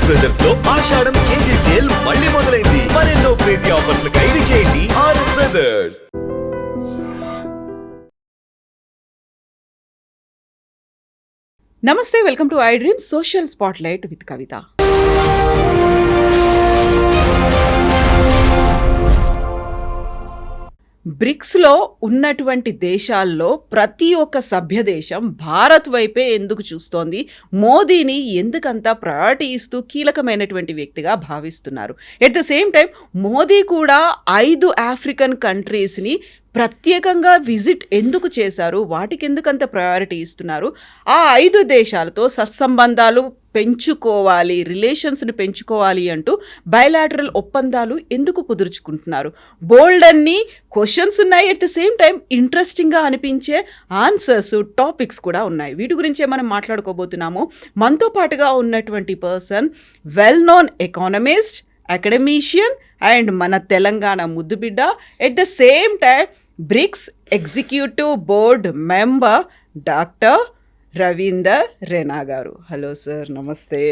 RS brothers లో ఆషాఢం KG sale మళ్ళీ మొదలైంది. మరెన్నో క్రేజీ ఆఫర్స్ ఖైదీ చేయండి ఆర్ఎస్ బ్రదర్స్. నమస్తే, welcome to I dream social spotlight with Kavitha. బ్రిక్స్లో ఉన్నటువంటి దేశాల్లో ప్రతి ఒక్క సభ్య దేశం భారత్ వైపే ఎందుకు చూస్తోంది, మోదీని ఎందుకంత ప్రయారిటీ ఇస్తూ కీలకమైనటువంటి వ్యక్తిగా భావిస్తున్నారు. At the same time Modi కూడా 5 ఆఫ్రికన్ కంట్రీస్ని ప్రత్యేకంగా విజిట్ ఎందుకు చేశారు, వాటికి ఎందుకంత ప్రయారిటీ ఇస్తున్నారు, ఆ 5 దేశాలతో సత్సంబంధాలు పెంచుకోవాలి, రిలేషన్స్ని పెంచుకోవాలి అంటూ బయలాటరల్ ఒప్పందాలు ఎందుకు కుదుర్చుకుంటున్నారు. బోల్డ్ అన్ని క్వశ్చన్స్ ఉన్నాయి, ఎట్ ద సేమ్ టైం ఇంట్రెస్టింగ్గా అనిపించే ఆన్సర్స్, టాపిక్స్ కూడా ఉన్నాయి. వీటి గురించే మనం మాట్లాడుకోబోతున్నాము. మనతో పాటుగా ఉన్నటువంటి person well known economist, academician and మన తెలంగాణ ముద్దుబిడ్డ, at the same time BRICS executive board member doctor Ravinder Rena గారు. హలో సార్, నమస్తే.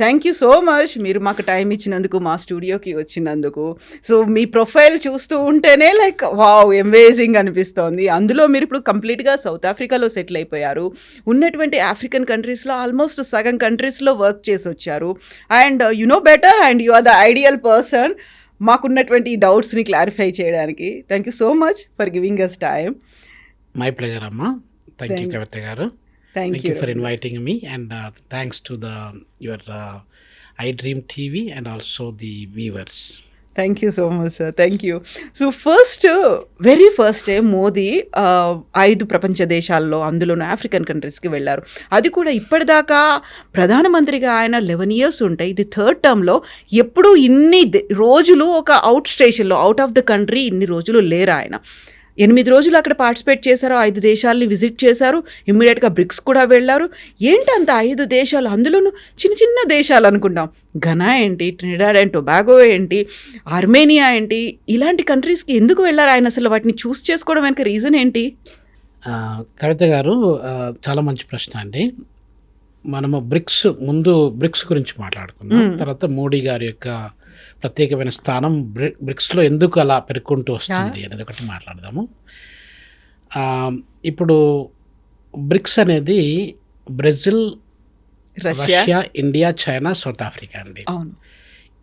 థ్యాంక్ యూ సో మచ్ మీరు మాకు టైం ఇచ్చినందుకు, మా స్టూడియోకి వచ్చినందుకు. సో మీ ప్రొఫైల్ చూస్తూ ఉంటేనే లైక్ వావ్, అమేజింగ్ అనిపిస్తోంది. అందులో మీరు ఇప్పుడు కంప్లీట్గా సౌత్ ఆఫ్రికాలో సెటిల్ అయిపోయారు. ఉన్నటువంటి ఆఫ్రికన్ కంట్రీస్లో ఆల్మోస్ట్ సగం కంట్రీస్లో వర్క్ చేసి వచ్చారు. And you know better and you are the ideal person మాకున్నటువంటి డౌట్స్ని క్లారిఫై చేయడానికి. Thank you so much for giving us time. My pleasure అమ్మా. Thank you, Kavita garu. Thank you for inviting me, and thanks to your iDream TV and also the viewers. Thank you so much sir, thank you. So very first Modi 5 ప్రపంచ దేశాల్లో, అందులోనూ African కంట్రీస్కి వెళ్ళారు. అది కూడా ఇప్పటిదాకా ప్రధానమంత్రిగా ఆయన 11 years ఉంటాయి. ఇది 3rd టర్మ్లో. ఎప్పుడూ ఇన్ని రోజులు ఒక అవుట్ స్టేషన్లో, అవుట్ ఆఫ్ ద కంట్రీ ఇన్ని రోజులు లేరు ఆయన. 8 రోజులు అక్కడ పార్టిసిపేట్ చేశారు, 5 దేశాలని విజిట్ చేశారు, ఇమ్మీడియట్గా బ్రిక్స్ కూడా వెళ్ళారు. ఏంటంత 5 దేశాలు, అందులోనూ చిన్న చిన్న దేశాలు అనుకుంటాం. ఘనా ఏంటి, ట్రినిడాడ్ అండ్ టొబాగో ఏంటి, ఆర్మేనియా ఏంటి, ఇలాంటి కంట్రీస్కి ఎందుకు వెళ్ళారు ఆయన? అసలు వాటిని చూస్ చేసుకోవడం వెనక రీజన్ ఏంటి? కవిత గారు, చాలా మంచి ప్రశ్న అండి. మనము బ్రిక్స్ గురించి మాట్లాడుకున్నాం. తర్వాత మోడీ గారి యొక్క ప్రత్యేకమైన స్థానం బ్రిక్స్లో ఎందుకు అలా పెరుగుకుంటూ వస్తుంది అనేది ఒకటి మాట్లాడదాము. ఇప్పుడు బ్రిక్స్ అనేది Brazil, Russia, India, China, south Africa అండి.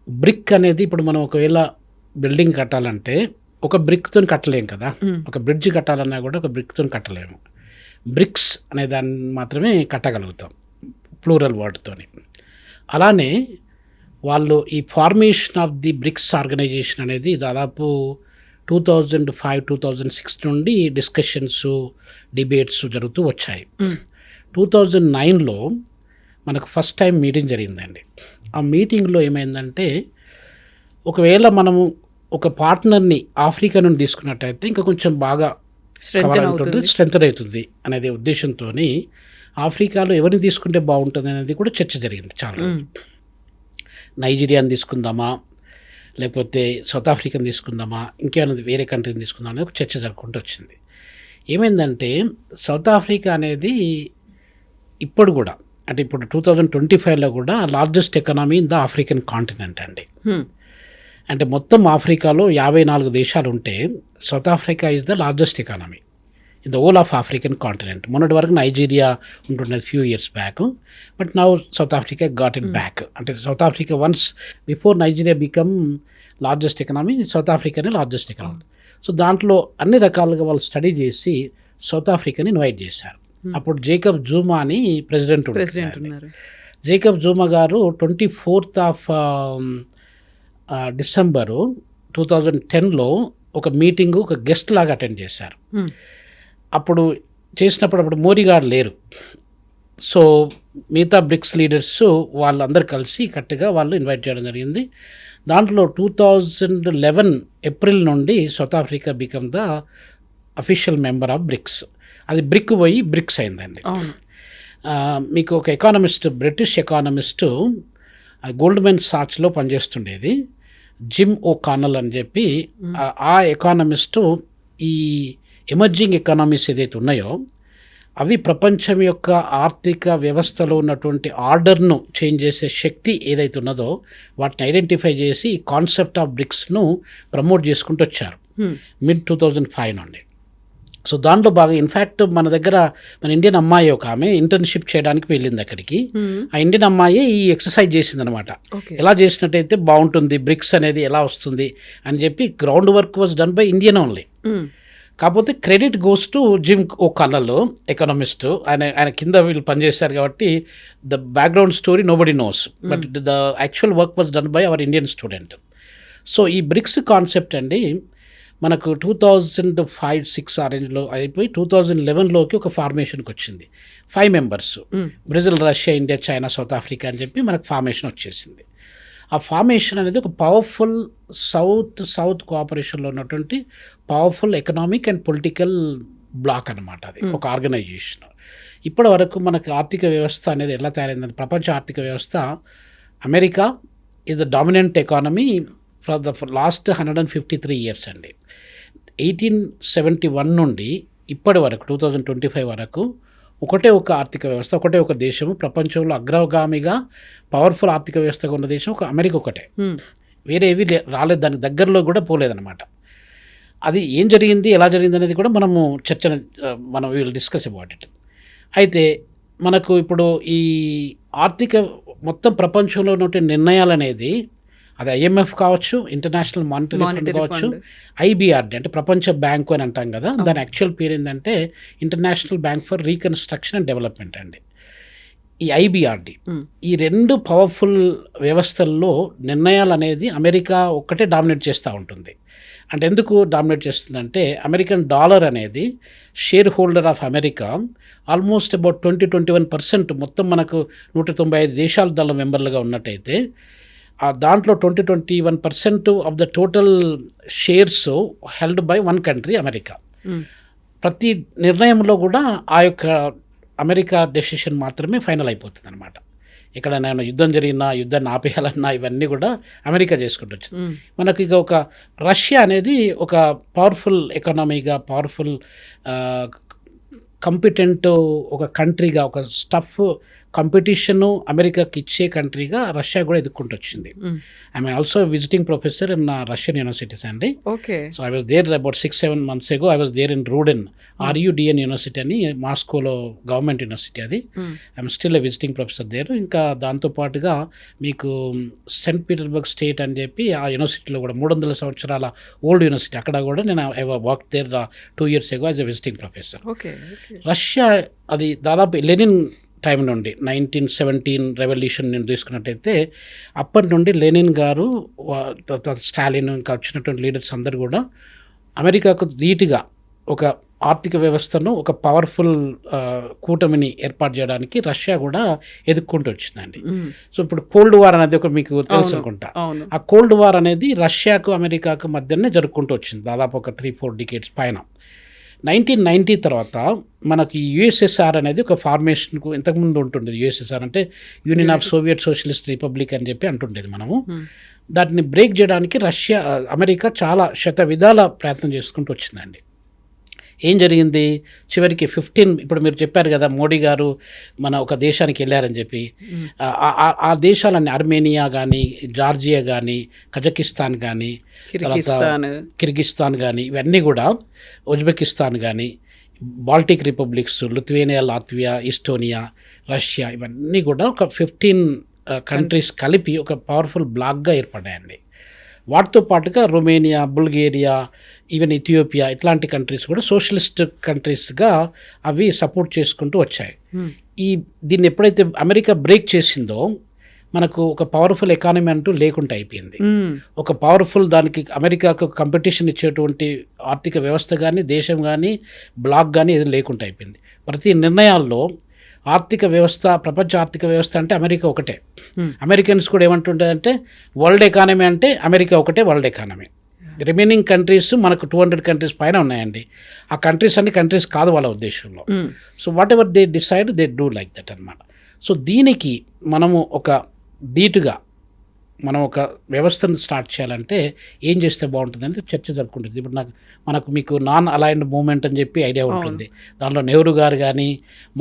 బ్రిక్ అనేది ఇప్పుడు మనం ఒకవేళ బిల్డింగ్ కట్టాలంటే ఒక బ్రిక్తో కట్టలేం కదా. ఒక బ్రిడ్జ్ కట్టాలన్నా కూడా ఒక బ్రిక్తో కట్టలేము. బ్రిక్స్ అనే దాన్ని మాత్రమే కట్టగలుగుతాం, ప్లూరల్ వర్డ్తోని. అలానే వాళ్ళు ఈ formation of the BRICS organisation అనేది దాదాపు 2005-2006 నుండి డిస్కషన్స్, డిబేట్స్ జరుగుతూ వచ్చాయి. 2009లో మనకు ఫస్ట్ టైం మీటింగ్ జరిగిందండి. ఆ మీటింగ్లో ఏమైందంటే, ఒకవేళ మనము ఒక పార్ట్నర్ని ఆఫ్రికా నుండి తీసుకున్నట్టయితే ఇంకా కొంచెం బాగా స్ట్రెంథన్ అవుతుంది అనేది ఉద్దేశంతో ఆఫ్రికాలో ఎవరిని తీసుకుంటే బాగుంటుంది అనేది కూడా చర్చ జరిగింది చాలా. నైజీరియాని తీసుకుందామా, లేకపోతే సౌత్ ఆఫ్రికాని తీసుకుందామా, ఇంకేమైనా వేరే కంట్రీని తీసుకుందామా అనేది ఒక చర్చ జరుపుకుంటూ వచ్చింది. ఏమైందంటే, సౌత్ ఆఫ్రికా అనేది ఇప్పుడు కూడా, అంటే ఇప్పుడు 2025లో కూడా largest economy in the African continent అండి. అంటే మొత్తం ఆఫ్రికాలో 54 దేశాలు ఉంటే South Africa is the largest economy in the whole of African continent. మొన్నటి వరకు నైజీరియా ఉంటున్నది few years back, but now South Africa got it back. అంటే South Africa once before Nigeria become largest economy, South ఆఫ్రికానే largest economy. So దాంట్లో అన్ని రకాలుగా వాళ్ళు study చేసి సౌత్ ఆఫ్రికాని ఇన్వైట్ చేశారు. అప్పుడు జేకబ్ జూమా అని ప్రెసిడెంట్ ఉన్నారు. జేకబ్ జూమా గారు 24th డిసెంబరు 2010లో ఒక మీటింగు, ఒక గెస్ట్ లాగా అటెండ్ చేశారు. అప్పుడు మోడీ గారు లేరు. సో మిగతా బ్రిక్స్ లీడర్స్ వాళ్ళందరూ కలిసి కట్టుగా వాళ్ళు ఇన్వైట్ చేయడం జరిగింది. దాంట్లో 2011 ఏప్రిల్ నుండి South Africa become the official member of BRICS. అది బ్రిక్ పోయి బ్రిక్స్ అయిందండి. మీకు ఒక ఎకానమిస్ట్, బ్రిటిష్ ఎకానమిస్టు, గోల్డ్మెన్ సాచ్లో పనిచేస్తుండేది, జిమ్ ఓ కానల్ అని చెప్పి, ఆ ఎకానమిస్టు ఈ ఎమర్జింగ్ ఎకానమీస్ ఏదైతే ఉన్నాయో అవి ప్రపంచం యొక్క ఆర్థిక వ్యవస్థలో ఉన్నటువంటి ఆర్డర్ను చేంజ్ చేసే శక్తి ఏదైతే ఉన్నదో వాటిని ఐడెంటిఫై చేసి ఈ కాన్సెప్ట్ ఆఫ్ బ్రిక్స్ను ప్రమోట్ చేసుకుంటూ వచ్చారు మిడ్ 2005 నుండి. సో దాంట్లో బాగా ఇన్ఫ్యాక్ట్ మన ఇండియన్ అమ్మాయి ఒక ఆమె ఇంటర్న్షిప్ చేయడానికి వెళ్ళింది అక్కడికి. ఆ ఇండియన్ అమ్మాయి ఈ ఎక్సర్సైజ్ చేసింది అనమాట. ఎలా చేసినట్టయితే బాగుంటుంది, బ్రిక్స్ అనేది ఎలా వస్తుంది అని చెప్పి ground work was done by Indian only. కాకపోతే credit goes to Jim O'Connell, economist. ఆయన కింద వీళ్ళు పనిచేశారు కాబట్టి the background story nobody knows, but the actual work was done by our Indian student. So ఈ బ్రిక్స్ కాన్సెప్ట్ అండి మనకు 2005-06 ఆ రేంజ్లో అయిపోయి 2011లోకి ఒక ఫార్మేషన్కి వచ్చింది. 5 members, Brazil, Russia, India, China, south Africa అని చెప్పి మనకు ఫార్మేషన్ వచ్చేసింది. ఆ ఫార్మేషన్ అనేది ఒక పవర్ఫుల్ సౌత్ కోఆపరేషన్లో ఉన్నటువంటి powerful economic and political bloc అనమాట. అది ఒక ఆర్గనైజేషన్. ఇప్పటి వరకు మనకు ఆర్థిక వ్యవస్థ అనేది ఎలా తయారైందంటే, ప్రపంచ ఆర్థిక వ్యవస్థ America is the dominant economy for the last 153 years అండి. 1871 నుండి ఇప్పటి వరకు 2025 వరకు ఒకటే ఒక ఆర్థిక వ్యవస్థ, ఒకటే ఒక దేశము, ప్రపంచంలో అగ్రగామిగా పవర్ఫుల్ ఆర్థిక వ్యవస్థగా ఉన్న దేశం ఒక అమెరికా ఒకటే. వేరే ఏవి రాలేదు, దానికి దగ్గరలో కూడా పోలేదన్నమాట. అది ఏం జరిగింది, ఎలా జరిగింది అనేది కూడా మనం విల్ డిస్కస్ అబౌట్ ఇట్. అయితే మనకు ఇప్పుడు ఈ ఆర్థిక మొత్తం ప్రపంచంలో ఉన్న నిర్ణయాలు అనేది, అది IMF కావచ్చు, ఇంటర్నేషనల్ మానిటరీ ఫండ్ కావచ్చు, IBRD అంటే ప్రపంచ బ్యాంకు అని అంటాం కదా, దాని యాక్చువల్ పేరు ఏంటంటే international bank for reconstruction and development అండి. ఈ IBRD ఈ 2 పవర్ఫుల్ వ్యవస్థల్లో నిర్ణయాలు అనేది అమెరికా ఒక్కటే డామినేట్ చేస్తూ ఉంటుంది. అంటే ఎందుకు డామినేట్ చేస్తుందంటే, అమెరికన్ డాలర్ అనేది share holder of America almost about 20-21% మొత్తం మనకు 195 దేశాలు దానిలో మెంబర్లుగా ఉన్నట్టయితే దాంట్లో 20-21% of the total shares held by one country America. ప్రతి నిర్ణయంలో కూడా ఆ యొక్క అమెరికా డెసిషన్ మాత్రమే ఫైనల్ అయిపోతుంది అనమాట. ఇక్కడ నేను యుద్ధం జరిగినా, యుద్ధాన్ని ఆపేయాలన్నా ఇవన్నీ కూడా అమెరికా చేసుకుంటూ వచ్చింది. మనకి ఇక ఒక రష్యా అనేది ఒక పవర్ఫుల్ ఎకానమీగా, పవర్ఫుల్ కాంపిటెంట్ ఒక కంట్రీగా, ఒక స్టఫ్ కాంపిటీషను అమెరికాకి ఇచ్చే కంట్రీగా రష్యా కూడా ఎదుర్కొంటూ వచ్చింది. I'm also visiting professor in Russian universities అండి. So I was there about 6-7 months ago. I was there in RUDN RUDN university అని, మాస్కోలో గవర్నమెంట్ యూనివర్సిటీ అది. I'm still a visiting professor there. ఇంకా దాంతోపాటుగా మీకు సెయింట్ పీటర్స్బర్గ్ స్టేట్ అని చెప్పి ఆ యూనివర్సిటీలో కూడా 300 సంవత్సరాల ఓల్డ్ యూనివర్సిటీ, అక్కడ కూడా నేను I work there 2 years ago as a visiting professor. Russia అది దాదాపు లెనిన్ టైం నుండి 1917 రెవల్యూషన్ నేను తీసుకున్నట్టయితే అప్పటి నుండి లెనిన్ గారు, స్టాలిన్, ఇంకా వచ్చినటువంటి లీడర్స్ అందరూ కూడా అమెరికాకు ధీటుగా ఒక ఆర్థిక వ్యవస్థను, ఒక పవర్ఫుల్ కూటమిని ఏర్పాటు చేయడానికి రష్యా కూడా ఎదుర్కొంటూ వచ్చిందండి. సో ఇప్పుడు కోల్డ్ వార్ అనేది ఒక మీకు తెలుసు అనుకుంటా. ఆ కోల్డ్ వార్ అనేది రష్యాకు అమెరికాకు మధ్యనే జరుపుకుంటూ వచ్చింది దాదాపు ఒక 3-4 decades పైన. 1990 తర్వాత మనకి USSR అనేది ఒక ఫార్మేషన్కు ఇంతకుముందు ఉంటుండేది. USSR అంటే union of Soviet socialist republic అని చెప్పి అంటుండేది మనము. దాన్ని బ్రేక్ చేయడానికి అమెరికా చాలా విధాల ప్రయత్నం చేసుకుంటూ వచ్చిందండి. ఏం జరిగింది చివరికి 15, ఇప్పుడు మీరు చెప్పారు కదా మోడీ గారు మన ఒక దేశానికి వెళ్ళారని చెప్పి, ఆ దేశాలన్నీ ఆర్మేనియా కానీ, జార్జియా కానీ, కజకిస్తాన్ కానీ, తర్వాత కిర్గిస్తాన్ కానీ, ఇవన్నీ కూడా ఉజ్బెకిస్తాన్ కానీ, Baltic republics, Lithuania, Latvia, Estonia, Russia, ఇవన్నీ కూడా ఒక 15 కంట్రీస్ కలిపి ఒక పవర్ఫుల్ బ్లాక్గా ఏర్పడ్డాయండి. వాటితో పాటుగా రొమేనియా, బుల్గేరియా, ఈవెన్ ఇథియోపియా, ఇట్లాంటి కంట్రీస్ కూడా సోషలిస్ట్ కంట్రీస్గా అవి సపోర్ట్ చేసుకుంటూ వచ్చాయి. దీన్ని ఎప్పుడైతే అమెరికా బ్రేక్ చేసిందో మనకు ఒక పవర్ఫుల్ ఎకానమీ అంటూ లేకుండా అయిపోయింది. ఒక పవర్ఫుల్ దానికి అమెరికాకు కాంపిటీషన్ ఇచ్చేటువంటి ఆర్థిక వ్యవస్థ కానీ, దేశం కానీ, బ్లాక్ కానీ ఏది లేకుండా అయిపోయింది. ప్రతి నిర్ణయాల్లో ఆర్థిక వ్యవస్థ, ప్రపంచ ఆర్థిక వ్యవస్థ అంటే అమెరికా ఒకటే. అమెరికన్స్ కూడా ఏమంటుంటారంటే వరల్డ్ ఎకానమీ అంటే అమెరికా ఒకటే వరల్డ్ ఎకానమీ. రిమైనింగ్ కంట్రీస్ మనకు 200 కంట్రీస్ పైన ఉన్నాయండి. ఆ కంట్రీస్ అన్ని కంట్రీస్ కాదు వాళ్ళ ఉద్దేశంలో. So what ever they decide they do like that అనమాట. సో దీనికి మనము ఒక ధీటుగా మనం ఒక వ్యవస్థను స్టార్ట్ చేయాలంటే ఏం చేస్తే బాగుంటుంది అనేది చర్చ జరుపుకుంటుంది. ఇప్పుడు మనకు మీకు నాన్ అలైన్డ్ మూవ్మెంట్ అని చెప్పి ఐడియా ఉంటుంది. దానిలో నెహ్రూ గారు కానీ,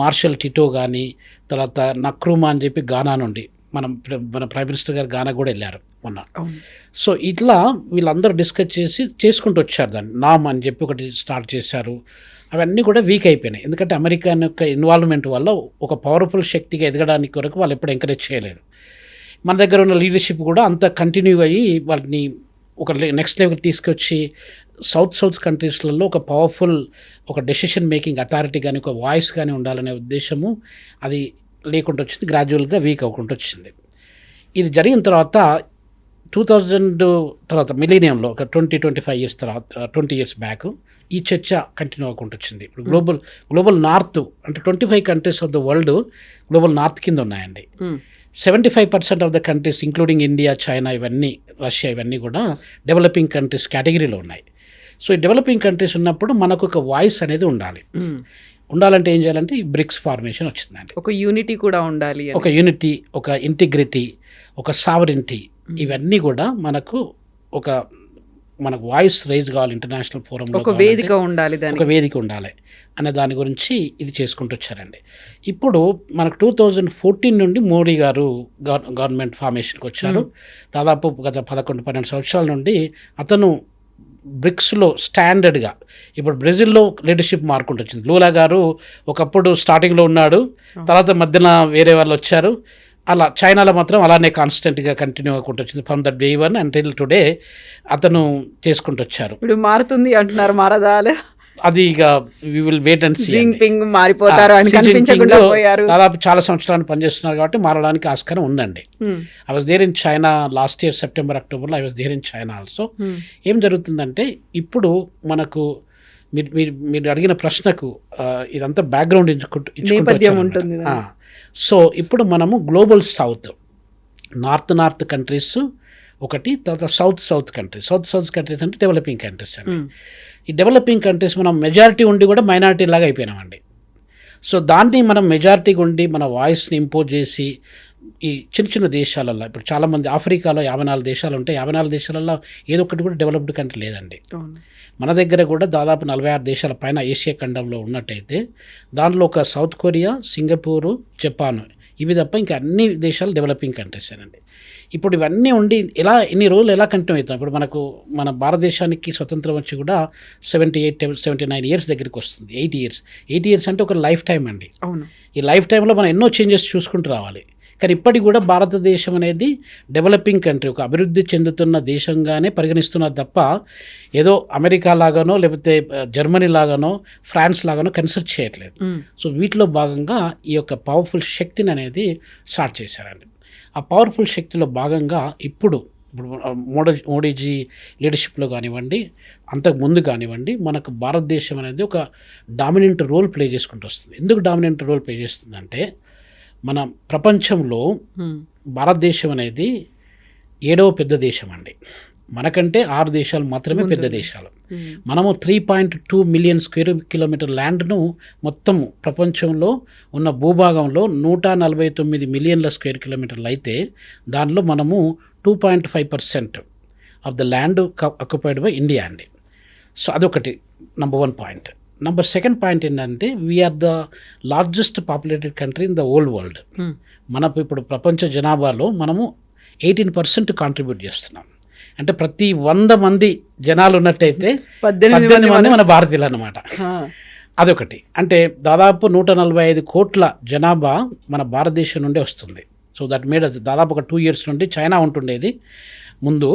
మార్షల్ టిటో కానీ, తర్వాత నక్రూమా అని చెప్పి గానా నుండి మన ప్రైమ్ మినిస్టర్ గారు గానా కూడా వెళ్ళారు మొన్న. సో ఇట్లా వీళ్ళందరూ డిస్కస్ చేసుకుంటూ వచ్చారు. దాన్ని నామ్ అని చెప్పి ఒకటి స్టార్ట్ చేశారు. అవన్నీ కూడా వీక్ అయిపోయినాయి. ఎందుకంటే అమెరికా యొక్క ఇన్వాల్వ్మెంట్ వల్ల ఒక పవర్ఫుల్ శక్తిగా ఎదగడానికి కొరకు వాళ్ళు ఎప్పుడు ఎంకరేజ్ చేయలేదు. మన దగ్గర ఉన్న లీడర్షిప్ కూడా అంత కంటిన్యూ అయ్యి వాళ్ళని ఒక నెక్స్ట్ లెవెల్ తీసుకొచ్చి సౌత్ కంట్రీస్లలో ఒక పవర్ఫుల్ ఒక డెసిషన్ మేకింగ్ అథారిటీ కానీ, ఒక వాయిస్ కానీ ఉండాలనే ఉద్దేశము అది లేకుండా వచ్చింది. గ్రాడ్యువల్గా వీక్ అవ్వకుండా వచ్చింది. ఇది జరిగిన తర్వాత 2000 తర్వాత మిలీనియంలో ఒక 20-25 ఇయర్స్ తర్వాత 20 ఇయర్స్ బ్యాక్ ఈ చర్చ కంటిన్యూ అవ్వకుండా వచ్చింది. ఇప్పుడు గ్లోబల్ నార్త్ అంటే 25 countries of the world global north కింద ఉన్నాయండి. 75% of the countries including India, China, ఇవన్నీ రష్యా, ఇవన్నీ కూడా డెవలపింగ్ కంట్రీస్ కేటగిరీలో ఉన్నాయి. సో ఈ డెవలపింగ్ కంట్రీస్ ఉన్నప్పుడు మనకు ఒక వాయిస్ అనేది ఉండాలంటే ఏం చేయాలంటే ఈ బ్రిక్స్ ఫార్మేషన్ వచ్చిందండి. ఒక యూనిటీ కూడా ఉండాలి. ఒక యూనిటీ, ఒక ఇంటిగ్రిటీ, ఒక సావరెంటీ, ఇవన్నీ కూడా మనకు వాయిస్ రైజ్ కావాలి. ఇంటర్నేషనల్ ఫోరంలో ఒక వేదిక ఉండాలి, ఒక వేదిక ఉండాలి అనే దాని గురించి ఇది చేసుకుంటూ వచ్చారండి. ఇప్పుడు మనకు 2014 నుండి మోడీ గారు గవర్నమెంట్ ఫార్మేషన్కి వచ్చారు. దాదాపు గత 11-12 సంవత్సరాల నుండి అతను బ్రిక్స్లో స్టాండర్డ్గా ఇప్పుడు బ్రెజిల్లో లీడర్షిప్ మార్కుంటూ వచ్చింది. లూలా గారు ఒకప్పుడు స్టార్టింగ్లో ఉన్నాడు, తర్వాత మధ్యన వేరే వాళ్ళు వచ్చారు. అలా చైనాలో మాత్రం అలానే కాన్స్టెంట్గా కంటిన్యూ అవ్వకుండా వచ్చింది. From the day one until today అతను చేసుకుంటూ వచ్చారు. ఇప్పుడు మారుతుంది అంటున్నారు, మారదాలే అది ఇక we will wait and see. Jinping మారిపోతారు అని కనిపించకుండా పోయారు. దాదాపు చాలా సంవత్సరాలు పనిచేస్తున్నారు కాబట్టి మారడానికి ఆస్కారం ఉందండి. I was there in China last year September అక్టోబర్లో. I was there in China also. ఏం జరుగుతుందంటే ఇప్పుడు మనకు మీరు అడిగిన ప్రశ్నకు ఇదంతా బ్యాక్గ్రౌండ్ నేపథ్యం ఉంటుంది. సో ఇప్పుడు మనము గ్లోబల్ సౌత్, నార్త్ కంట్రీస్ ఒకటి, తర్వాత సౌత్ కంట్రీస్ అంటే డెవలపింగ్ కంట్రీస్ అండి. ఈ డెవలపింగ్ కంట్రీస్ మనం మెజారిటీ ఉండి కూడా మైనారిటీ లాగా అయిపోయినామండి. సో దాన్ని మనం మెజారిటీగా ఉండి మన వాయిస్ని ఇంపోజ్ చేసి ఈ చిన్న దేశాలలో ఇప్పుడు చాలామంది ఆఫ్రికాలో 54 దేశాలు ఉంటాయి. 54 దేశాలలో ఏదో ఒకటి కూడా డెవలప్డ్ కంట్రీ లేదండి. మన దగ్గర కూడా దాదాపు 46 దేశాల పైన ఏషియా ఖండంలో ఉన్నట్టయితే దానిలో ఒక సౌత్ కొరియా, సింగపూరు, జపాన్, ఇవి తప్ప ఇంకా అన్ని దేశాలు డెవలపింగ్ కంట్రీస్ అండి. ఇప్పుడు ఇవన్నీ ఉండి ఇన్ని రోజులు ఎలా కంటిన్యూ అవుతాం? ఇప్పుడు మన భారతదేశానికి స్వతంత్రం వచ్చి కూడా 78-79 ఇయర్స్ దగ్గరికి వస్తుంది. 8 ఇయర్స్ అంటే ఒక లైఫ్ టైం అండి. ఈ లైఫ్ టైంలో మనం ఎన్నో చేంజెస్ చూసుకుంటూ రావాలి. కానీ ఇప్పటికి కూడా భారతదేశం అనేది డెవలపింగ్ కంట్రీ, ఒక అభివృద్ధి చెందుతున్న దేశంగానే పరిగణిస్తున్నారు తప్ప ఏదో అమెరికా లాగానో లేకపోతే జర్మనీ లాగానో ఫ్రాన్స్ లాగానో కన్సిడర్ చేయట్లేదు. సో వీటిలో భాగంగా ఈ యొక్క పవర్ఫుల్ శక్తిని అనేది స్టార్ట్ చేశారండి. ఆ పవర్ఫుల్ శక్తిలో భాగంగా ఇప్పుడు మోడీజీ లీడర్షిప్లో కానివ్వండి, అంతకుముందు కానివ్వండి, మనకు భారతదేశం అనేది ఒక డామినెంట్ రోల్ ప్లే చేసుకుంటూ వస్తుంది. ఎందుకు డామినెంట్ రోల్ ప్లే చేస్తుందంటే మన ప్రపంచంలో భారతదేశం అనేది 7వ పెద్ద దేశం అండి. మనకంటే 6 దేశాలు మాత్రమే పెద్ద దేశాలు. మనము 3.2 మిలియన్ స్క్వేర్ కిలోమీటర్ ల్యాండ్ను మొత్తం ప్రపంచంలో ఉన్న భూభాగంలో 149 మిలియన్ల స్క్వేర్ కిలోమీటర్లు అయితే దానిలో మనము 2.5% of the land occupied by India అండి. సో అదొకటి నంబర్ 1 పాయింట్. నంబర్ 2 పాయింట్ ఏంటంటే we are the largest populated country in the old world. మనకు ఇప్పుడు ప్రపంచ జనాభాలో మనము 18% కాంట్రిబ్యూట్ చేస్తున్నాం. అంటే ప్రతి 100 మంది జనాలు ఉన్నట్టయితే 18 మంది మన భారతీయులు అన్నమాట. అదొకటి. అంటే దాదాపు 145 కోట్ల జనాభా మన భారతదేశం నుండే వస్తుంది. సో దట్ మేడ్ దాదాపు ఒక 2 ఇయర్స్ నుండి చైనా ఉంటుండేది ముందు.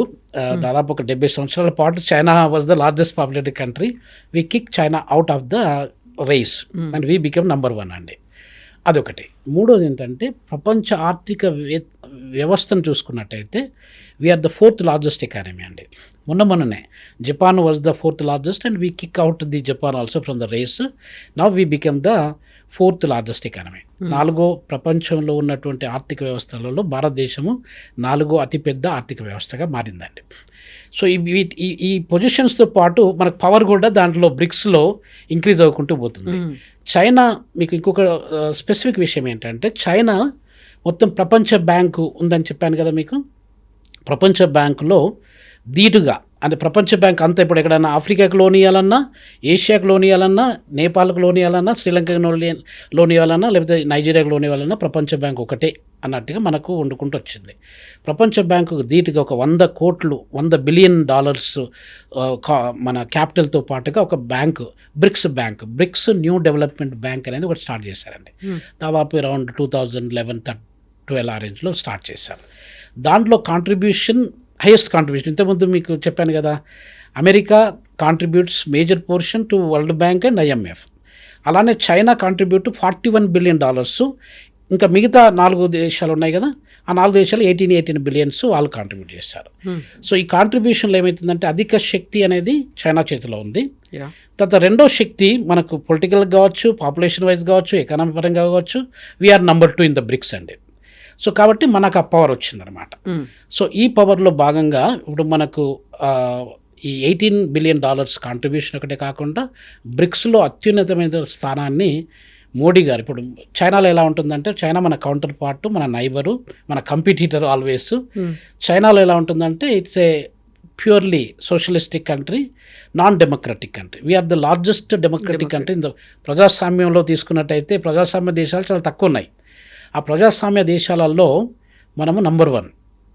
దాదాపు ఒక 70 సంవత్సరాల పాటు China was the largest populated country. We kick China out of the race and we become number 1 అండి. అదొకటి. మూడోది ఏంటంటే ప్రపంచ ఆర్థిక వ్యవస్థను చూసుకున్నట్టయితే we are the 4th largest economy అండి. మొన్ననే Japan was the 4th largest and we kick out the Japan also from the race. Now we become the 4th largest economy. 4వ ప్రపంచంలో ఉన్నటువంటి ఆర్థిక వ్యవస్థలలో భారతదేశము 4వ అతిపెద్ద ఆర్థిక వ్యవస్థగా మారిందండి. సో ఈ పొజిషన్స్తో పాటు మనకు పవర్ కూడా దాంట్లో బ్రిక్స్లో ఇంక్రీజ్ అవ్వకుంటూ పోతుంది. చైనా, మీకు ఇంకొక స్పెసిఫిక్ విషయం ఏంటంటే చైనా మొత్తం ప్రపంచ బ్యాంకు ఉందని చెప్పాను కదా మీకు. ప్రపంచ బ్యాంకులో ధీటుగా, అంటే ప్రపంచ బ్యాంక్ అంతా ఇప్పుడు ఎక్కడైనా ఆఫ్రికాకు లోన్ ఇవ్వాలన్నా, ఏషియాకు లోన్ ఇవ్వాలన్నా, నేపాల్కు లోన్ ఇవ్వాలన్నా, శ్రీలంకకు లోన్ ఇవ్వాలన్నా, లేకపోతే నైజీరియాకు లోన్ ఇవ్వాలన్నా ప్రపంచ బ్యాంక్ ఒకటే అన్నట్టుగా మనకు వండుకుంటూ వచ్చింది. ప్రపంచ బ్యాంకు ధీటుగా ఒక 100 కోట్లు $100 బిలియన్ మన క్యాపిటల్తో పాటుగా ఒక bank, BRICS new development bank అనేది ఒకటి స్టార్ట్ చేశారండి. దాదాపు అరౌండ్ 2011-12 ఆ రేంజ్లో స్టార్ట్ చేశారు. దాంట్లో హైయెస్ట్ కాంట్రిబ్యూషన్ ఇంతకుముందు మీకు చెప్పాను కదా, America contributes major portion to world bank and IMF. అలానే చైనా కాంట్రిబ్యూట్ $41 బిలియన్. ఇంకా మిగతా 4 దేశాలు ఉన్నాయి కదా, ఆ 4 దేశాలు 18 బిలియన్స్ వాళ్ళు కాంట్రిబ్యూట్ చేస్తారు. సో ఈ కాంట్రిబ్యూషన్లో ఏమవుతుందంటే అధిక శక్తి అనేది చైనా చేతిలో ఉంది. తర్వాత రెండో శక్తి మనకు పొలిటికల్ కావచ్చు, పాపులేషన్ వైజ్ కావచ్చు, ఎకనామీ పరంగా కావచ్చు, we are number 2 in the BRICS అండి. సో కాబట్టి మనకు ఆ పవర్ వచ్చిందనమాట. సో ఈ పవర్లో భాగంగా ఇప్పుడు మనకు ఈ $18 బిలియన్ కాంట్రిబ్యూషన్ ఒకటే కాకుండా బ్రిక్స్లో అత్యున్నతమైన స్థానాన్ని మోడీ గారు, ఇప్పుడు చైనాలో ఎలా ఉంటుందంటే, చైనా మన కౌంటర్ పార్ట్, మన నైబరు, మన కంపిటీటర్ ఆల్వేస్. చైనాలో ఎలా ఉంటుందంటే it's a purely socialistic country, non democratic country. We are the largest democratic country. ప్రజాస్వామ్యంలో తీసుకున్నట్టయితే ప్రజాస్వామ్య దేశాలు చాలా తక్కువ ఉన్నాయి. ఆ ప్రజాస్వామ్య దేశాలలో మనము నంబర్ 1,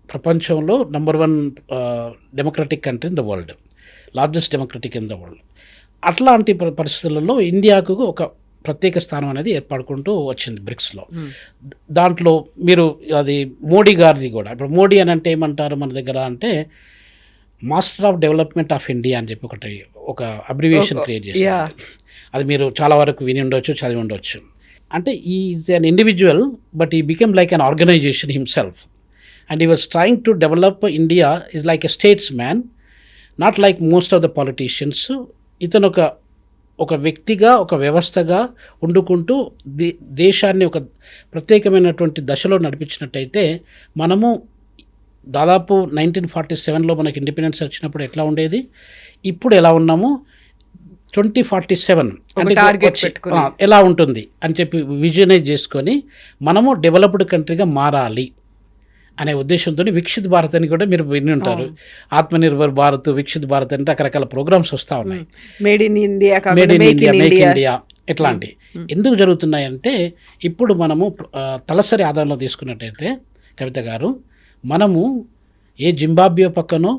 ప్రపంచంలో number 1 democratic country in the world, largest democratic in the world. అట్లాంటి పరిస్థితులలో ఇండియాకు ఒక ప్రత్యేక స్థానం అనేది ఏర్పడుకుంటూ వచ్చింది బ్రిక్స్లో. దాంట్లో మీరు అది మోడీ గారిది కూడా, ఇప్పుడు మోడీ అని అంటే ఏమంటారు మన దగ్గర అంటే master of development of India అని చెప్పి ఒక అబ్రివియేషన్ క్రియేట్ చేశారు. అది మీరు చాలా వరకు విని ఉండొచ్చు, చదివి ఉండొచ్చు. అంటే is an individual but he became like an organisation himself and he was trying to develop India is like a statesman, not like most of the politicians. ఇతను ఒక వ్యక్తిగా, ఒక వ్యవస్థగా వండుకుంటూ దేశాన్ని ఒక ప్రత్యేకమైనటువంటి దశలో నడిపించినట్టయితే, మనము దాదాపు 1947లో మనకి ఇండిపెండెన్స్ వచ్చినప్పుడు ఎట్లా ఉండేది, ఇప్పుడు ఎలా ఉన్నాము, 2047 అంటే ఎలా ఉంటుంది అని చెప్పి విజనైజ్ చేసుకొని మనము డెవలప్డ్ కంట్రీగా మారాలి అనే ఉద్దేశంతో వికసిత్ భారత్ అని కూడా మీరు విని ఉంటారు. ఆత్మనిర్భర్ భారత్, వికసిత్ భారత్ అంటే రకరకాల ప్రోగ్రామ్స్ వస్తూ ఉన్నాయి. Made in India, make India ఇట్లాంటి ఎందుకు జరుగుతున్నాయంటే, ఇప్పుడు మనము తలసరి ఆదాయంలో తీసుకున్నట్టయితే కవిత గారు, మనము ఏ జింబాబ్వే పక్కనో,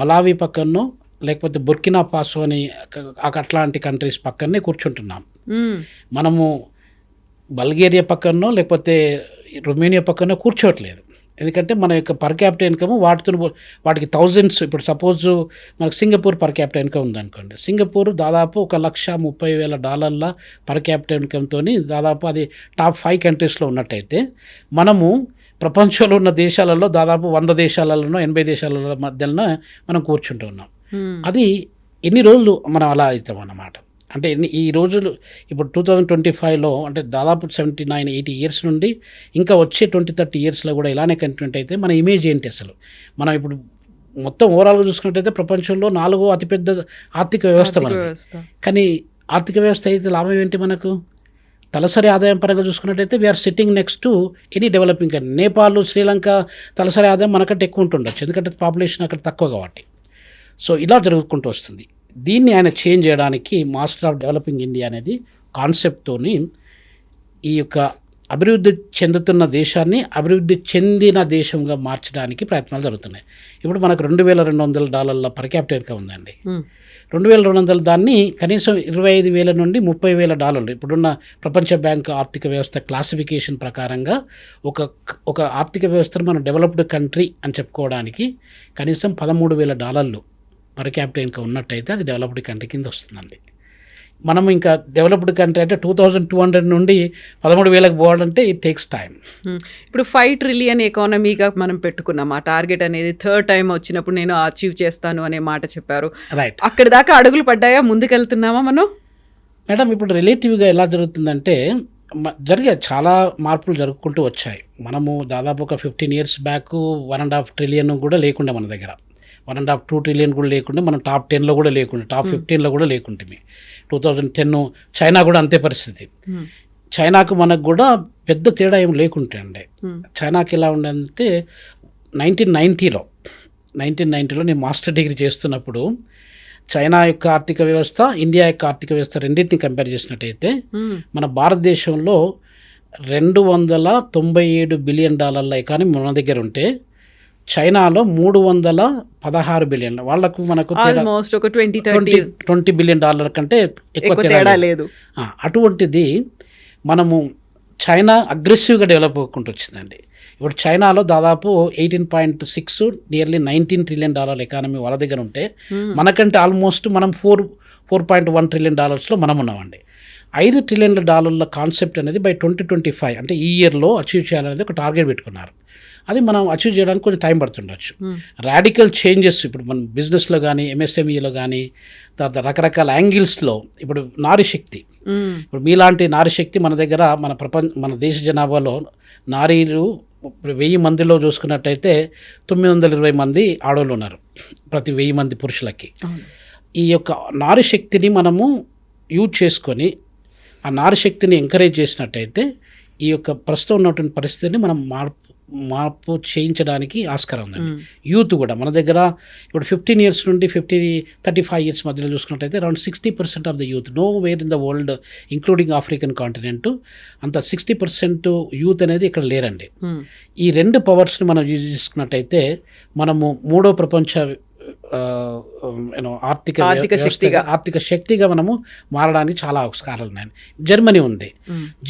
మలావి పక్కనో, లేకపోతే బుర్కినా ఫాసో అని అట్లాంటి కంట్రీస్ పక్కనే కూర్చుంటున్నాం. మనము బల్గేరియా పక్కనో లేకపోతే రొమేనియా పక్కనో కూర్చోవట్లేదు. ఎందుకంటే మన యొక్క పర్ క్యాపిటల్ ఇన్కమ్ వాటికి థౌజండ్స్. ఇప్పుడు సపోజ్ మనకు సింగపూర్ పర్ క్యాపిటల్ ఇన్కమ్ ఉందనుకోండి, సింగపూర్ దాదాపు $130,000 పర్ క్యాపిటల్ ఇన్కమ్తో దాదాపు అది టాప్ 5 కంట్రీస్లో ఉన్నట్టయితే, మనము ప్రపంచంలో ఉన్న దేశాలలో దాదాపు 100 దేశాలలోనో 80 దేశాల మధ్యలో మనం కూర్చుంటూ ఉన్నాం. అది ఎన్ని రోజులు మనం అలా అవుతాం అన్నమాట. అంటే ఈ రోజులు ఇప్పుడు 2025లో అంటే దాదాపు 79-80 ఇయర్స్ నుండి ఇంకా వచ్చే 20-30 ఇయర్స్లో కూడా ఇలానే కంటిన్యూ అయితే మన ఇమేజ్ ఏంటి అసలు? మనం ఇప్పుడు మొత్తం ఓవరాల్గా చూసుకున్నట్టయితే ప్రపంచంలో 4వ అతిపెద్ద ఆర్థిక వ్యవస్థ మనది. కానీ ఆర్థిక వ్యవస్థ అయితే లాభం ఏంటి మనకు? తలసరి ఆదాయం పరంగా చూసుకున్నట్టయితే we're sitting next to any developing country. Nepal, Sri Lanka తలసరి ఆదాయం మనకంటే ఎక్కువ ఉంటుండొచ్చు, ఎందుకంటే పాపులేషన్ అక్కడ తక్కువ కాబట్టి. సో ఇలా జరుగుకుంటూ వస్తుంది. దీన్ని ఆయన చేంజ్ చేయడానికి మాస్టర్ ఆఫ్ డెవలపింగ్ ఇండియా అనేది కాన్సెప్ట్తోని ఈ యొక్క అభివృద్ధి చెందుతున్న దేశాన్ని అభివృద్ధి చెందిన దేశంగా మార్చడానికి ప్రయత్నాలు జరుగుతున్నాయి. ఇప్పుడు మనకు $2,200 పర్ క్యాపిటల్ ఇన్కమ్ ఉందండి. 2,200 దాన్ని కనీసం 25,000 నుండి $30,000 ఇప్పుడున్న ప్రపంచ బ్యాంక్ ఆర్థిక వ్యవస్థ క్లాసిఫికేషన్ ప్రకారంగా ఒక ఆర్థిక వ్యవస్థను మనం డెవలప్డ్ కంట్రీ అని చెప్పుకోవడానికి కనీసం $13,000 పర్ క్యాపిటల్ ఇన్కమ్ ఉన్నట్టయితే అది డెవలప్డ్ కంట్రీ కింద వస్తుందండి. మనం ఇంకా డెవలప్డ్ కంట్రీ అంటే 2,200 నుండి 13,000కి పోవాలంటే ఇట్ టేక్స్ టైం. ఇప్పుడు 5 ట్రిలియన్ ఎకానమీగా మనం పెట్టుకున్నాం. ఆ టార్గెట్ అనేది థర్డ్ టైం వచ్చినప్పుడు నేను అచీవ్ చేస్తాను అనే మాట చెప్పారు. రైట్. అక్కడి దాకా అడుగులు పడ్డాయా? ముందుకెళ్తున్నామా మనం? మేడం, ఇప్పుడు రిలేటివ్గా ఎలా జరుగుతుందంటే చాలా మార్పులు జరుపుకుంటూ వచ్చాయి. మనము దాదాపు ఒక 15 ఇయర్స్ బ్యాక్ 1.5 ట్రిలియన్ కూడా లేకుండా మన దగ్గర 1.5-2 ట్రిలియన్ కూడా లేకుండా, మనం టాప్ 10లో కూడా లేకుండా, టాప్ 15లో కూడా లేకుంటే 2010 చైనా కూడా అంతే పరిస్థితి. చైనాకు మనకు కూడా పెద్ద తేడా ఏం లేకుంటే అండి. చైనాకి ఎలా ఉండదంటే 1990లో నేను మాస్టర్ డిగ్రీ చేస్తున్నప్పుడు చైనా యొక్క ఆర్థిక వ్యవస్థ, ఇండియా యొక్క ఆర్థిక వ్యవస్థ రెండింటిని కంపేర్ చేసినట్టయితే మన భారతదేశంలో $297 బిలియన్ ఎకానమీ మన దగ్గర ఉంటే చైనాలో 316 బిలియన్, వాళ్ళకు మనకు ఆల్మోస్ట్ ఒక 20 బిలియన్ డాలర్ కంటే ఎక్కువ తేడా లేదు. అటువంటిది మనము చైనా అగ్రెసివ్గా డెవలప్ అవ్వకుండా వచ్చిందండి. ఇప్పుడు చైనాలో దాదాపు 18.6 నియర్లీ $19 ట్రిలియన్ ఎకానమీ వాళ్ళ దగ్గర ఉంటే మనకంటే ఆల్మోస్ట్ మనం 4.1 ట్రిలియన్ మనం ఉన్నామండి. $5 ట్రిలియన్ కాన్సెప్ట్ అనేది బై 2025 అంటే ఈ ఇయర్లో అచీవ్ చేయాలనేది ఒక టార్గెట్ పెట్టుకున్నారు. అది మనం అచీవ్ చేయడానికి కొంచెం టైం పడుతుండొచ్చు. రాడికల్ చేంజెస్ ఇప్పుడు మన బిజినెస్లో కానీ, ఎంఎస్ఎంఈలో కానీ, తర్వాత రకరకాల యాంగిల్స్లో ఇప్పుడు నారీశక్తి, ఇప్పుడు మీలాంటి నారీశక్తి మన దగ్గర మన దేశ జనాభాలో నారీలు 1000 మందిలో చూసుకున్నట్టయితే 920 మంది ఆడవాళ్ళు ఉన్నారు ప్రతి 1000 మంది పురుషులకి. ఈ యొక్క నారీశక్తిని మనము యూజ్ చేసుకొని ఆ నారీశక్తిని ఎంకరేజ్ చేసినట్టయితే ఈ యొక్క ప్రస్తుతం ఉన్నటువంటి పరిస్థితిని మనం మార్పు చేయించడానికి ఆస్కారం ఉందండి. యూత్ కూడా మన దగ్గర ఇప్పుడు 15 years నుండి 35 years మధ్యలో చూసుకున్నట్టయితే around 60% of the youth know where in the world including African continent అంత 60% యూత్ అనేది ఇక్కడ లేరండి. ఈ 2 పవర్స్ని మనం యూజ్ చేసుకున్నట్టయితే మనము 3వ ప్రపంచ ఆర్థిక శక్తిగా మనము మారడానికి చాలా ఆస్కారాలు ఉన్నాయి. జర్మనీ ఉంది.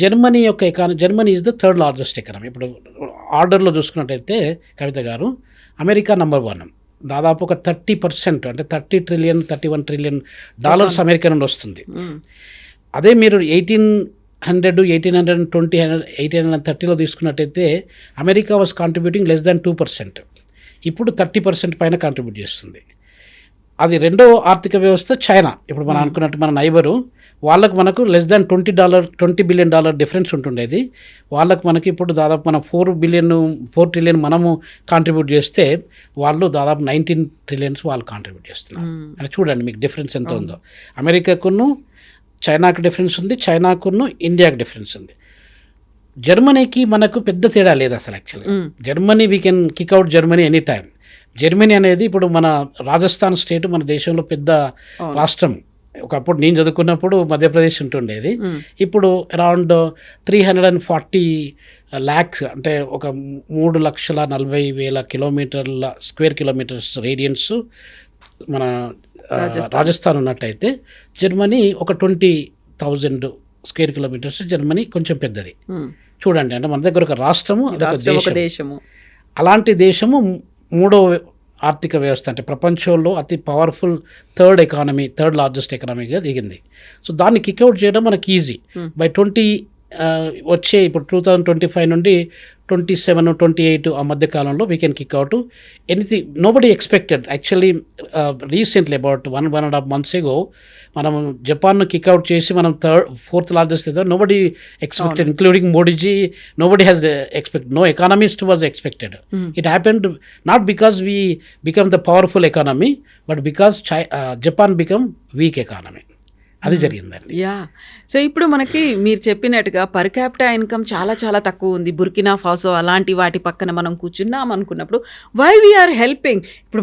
జర్మనీ యొక్క Germany is the 3rd largest economy. ఇప్పుడు ఆర్డర్లో చూసుకున్నట్టయితే కవిత గారు అమెరికా నంబర్ 1 దాదాపు ఒక 30% అంటే $31 ట్రిలియన్ అమెరికా నుండి వస్తుంది. అదే మీరు 1830లో తీసుకున్నట్టయితే America was contributing less than 2%. ఇప్పుడు 30% పైన కాంట్రిబ్యూట్ చేస్తుంది. అది రెండో ఆర్థిక వ్యవస్థ చైనా. ఇప్పుడు మనం అనుకున్నట్టు మన నైబరు, వాళ్ళకు మనకు లెస్ దాన్ $20 బిలియన్ డిఫరెన్స్ ఉంటుండేది. వాళ్ళకు మనకి ఇప్పుడు దాదాపు మనం 4 ట్రిలియన్ మనము కాంట్రిబ్యూట్ చేస్తే వాళ్ళు దాదాపు 19 ట్రిలియన్స్ వాళ్ళు కాంట్రిబ్యూట్ చేస్తున్నారు. అని చూడండి మీకు డిఫరెన్స్ ఎంత ఉందో. అమెరికాకును చైనాకు డిఫరెన్స్ ఉంది, చైనాకును ఇండియాకు డిఫరెన్స్ ఉంది. జర్మనీకి మనకు పెద్ద తేడా లేదు అసలు. యాక్చువల్గా Germany we can kick out Germany any time. Germany అనేది ఇప్పుడు మన రాజస్థాన్ స్టేట్ మన దేశంలో పెద్ద రాష్ట్రం. ఒకప్పుడు నేను చదువుకున్నప్పుడు మధ్యప్రదేశ్ ఉంటుండేది. ఇప్పుడు అరౌండ్ 340 lakhs అంటే ఒక 3,40,000 స్క్వేర్ కిలోమీటర్స్ రేడియన్స్ మన రాజస్థాన్ ఉన్నట్టయితే జర్మనీ ఒక 20,000 స్క్వేర్ కిలోమీటర్స్. జర్మనీ కొంచెం పెద్దది చూడండి. అంటే మన దగ్గర ఒక రాష్ట్రము, ఒక దేశము. అలాంటి దేశము 3వ ఆర్థిక వ్యవస్థ అంటే ప్రపంచంలో అతి పవర్ఫుల్ 3rd లార్జెస్ట్ ఎకనామీగా దిగింది. సో దాన్ని కిక్అవుట్ చేయడం మనకి ఈజీ. బై వచ్చే ఇప్పుడు 2025 నుండి 27, 28 ఆ మధ్య కాలంలో we can kick out anything. Nobody expected actually recently about 1.5 months ago మనం జపాన్ను కిక్అవుట్ చేసి మనం 4th లార్జెస్ట్ అయితే nobody expected including Modiji. Nobody has expected, no economist was expected. It happened not because we become the powerful economy but because Japan become weak economy. అది జరిగిందండి. Yeah. So ఇప్పుడు మనకి మీరు చెప్పినట్టుగా పర్ క్యాపిటా ఇన్కమ్ చాలా చాలా తక్కువ ఉంది. బుర్కినా ఫాసో అలాంటి వాటి పక్కన మనం కూర్చున్నాం అనుకున్నప్పుడు వై వీఆర్ హెల్పింగ్. ఇప్పుడు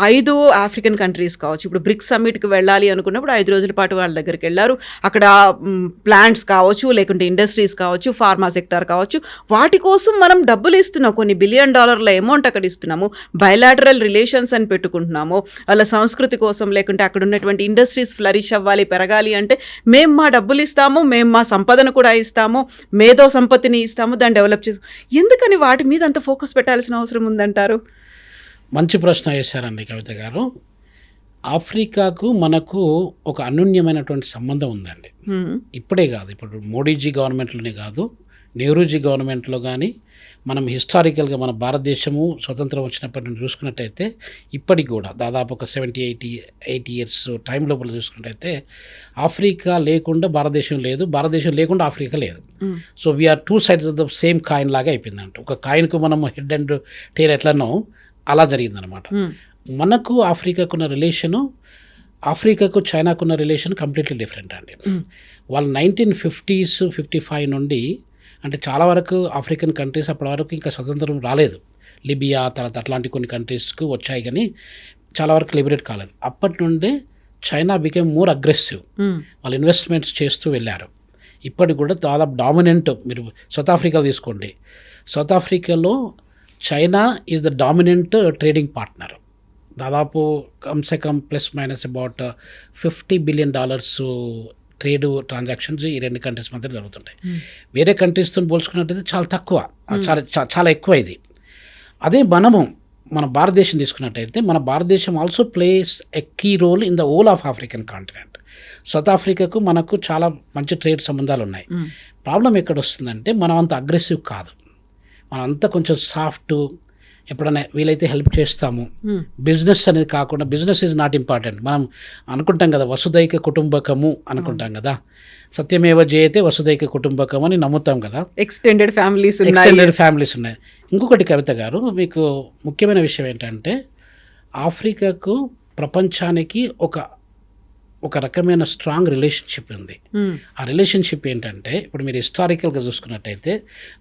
5 ఆఫ్రికన్ కంట్రీస్ కావచ్చు, ఇప్పుడు బ్రిక్స్ సమ్మిట్కి వెళ్ళాలి అనుకున్నప్పుడు 5 రోజుల పాటు వాళ్ళ దగ్గరికి వెళ్ళారు. అక్కడ ప్లాంట్స్ కావచ్చు, లేకుంటే ఇండస్ట్రీస్ కావచ్చు, ఫార్మా సెక్టార్ కావచ్చు, వాటి కోసం మనం డబ్బులు ఇస్తున్నాం. కొన్ని $1 బిలియన్ అమౌంట్ అక్కడ ఇస్తున్నాము. బయలాటరల్ రిలేషన్స్ అని పెట్టుకుంటున్నాము. వాళ్ళ సంస్కృతి కోసం, లేకుంటే అక్కడ ఉన్నటువంటి ఇండస్ట్రీస్ ఫ్లరిష్ అవ్వాలి, పెరగాలి అంటే మేము మా డబ్బులు ఇస్తాము, మేము మా సంపదను కూడా ఇస్తాము, మేధో సంపత్తిని ఇస్తాము, దాన్ని డెవలప్ చేస్తాము. ఎందుకని వాటి మీద అంత ఫోకస్ పెట్టాల్సిన అవసరం ఉందంటారు? మంచి ప్రశ్న వేశారండి కవిత గారు. ఆఫ్రికాకు మనకు ఒక అనూన్యమైనటువంటి సంబంధం ఉందండి. ఇప్పుడే కాదు, ఇప్పుడు మోడీజీ గవర్నమెంట్లోనే కాదు, నెహ్రూజీ గవర్నమెంట్లో కానీ మనం హిస్టారికల్గా మన భారతదేశము స్వతంత్రం వచ్చినప్పటి నుండి చూసుకున్నట్టయితే ఇప్పటికి కూడా దాదాపు ఒక 70-80 years టైం లోపల చూసుకున్నట్టయితే ఆఫ్రికా లేకుండా భారతదేశం లేదు, భారతదేశం లేకుండా ఆఫ్రికా లేదు. So we are 2 sides of the same coin లాగా అయిపోయిందంట. ఒక కాయిన్కు మనం హెడ్ అండ్ టైల్ ఎట్లనో అలా జరిగిందనమాట. మనకు ఆఫ్రికాకున్న రిలేషను, ఆఫ్రికాకు చైనాకున్న రిలేషన్ కంప్లీట్లీ డిఫరెంట్ అండి. వాళ్ళు 1950s 55 నుండి అంటే చాలా వరకు ఆఫ్రికన్ కంట్రీస్ అప్పటి వరకు ఇంకా స్వతంత్రం రాలేదు. లిబియా తర్వాత అట్లాంటి కొన్ని కంట్రీస్కి వచ్చాయి, కానీ చాలా వరకు లిబరేట్ కాలేదు. అప్పటి నుండి చైనా బికేమ్ మోర్ అగ్రెసివ్. వాళ్ళు ఇన్వెస్ట్మెంట్స్ చేస్తూ వెళ్ళారు. ఇప్పటికి కూడా దాదాపు డామినెంట్. మీరు సౌత్ ఆఫ్రికా తీసుకోండి, సౌత్ ఆఫ్రికాలో China is the dominant trading partner. దాదాపు కమ్సే కమ్ plus minus about $50 billion trade transactions ఈ రెండు కంట్రీస్ మధ్య జరుగుతుంటాయి. వేరే కంట్రీస్తో పోల్చుకున్నట్టయితే చాలా తక్కువ, చాలా ఎక్కువ ఇది. అదే మన భారతదేశం తీసుకున్నట్టయితే మన భారతదేశం also plays a key role in the whole of African continent. South ఆఫ్రికాకు మనకు చాలా మంచి ట్రేడ్ సంబంధాలు ఉన్నాయి. ప్రాబ్లం ఎక్కడ వస్తుందంటే మనం అంత అగ్రెసివ్ కాదు, మనం అంతా కొంచెం సాఫ్ట్, ఎప్పుడైనా వీలైతే హెల్ప్ చేస్తాము. బిజినెస్ అనేది కాకుండా, బిజినెస్ ఈజ్ నాట్ ఇంపార్టెంట్. మనం అనుకుంటాం కదా వసుదైక కుటుంబకము అనుకుంటాం కదా, సత్యమేవ జయతే వసుదైక కుటుంబకం అని నమ్ముతాం కదా. ఎక్స్టెండెడ్ ఫ్యామిలీస్ ఉన్నాయి. ఇంకొకటి కవిత గారు, మీకు ముఖ్యమైన విషయం ఏంటంటే ఆఫ్రికాకు ప్రపంచానికి ఒక రకమైన స్ట్రాంగ్ రిలేషన్షిప్ ఉంది. ఆ రిలేషన్షిప్ ఏంటంటే ఇప్పుడు మీరు హిస్టారికల్గా చూసుకున్నట్టయితే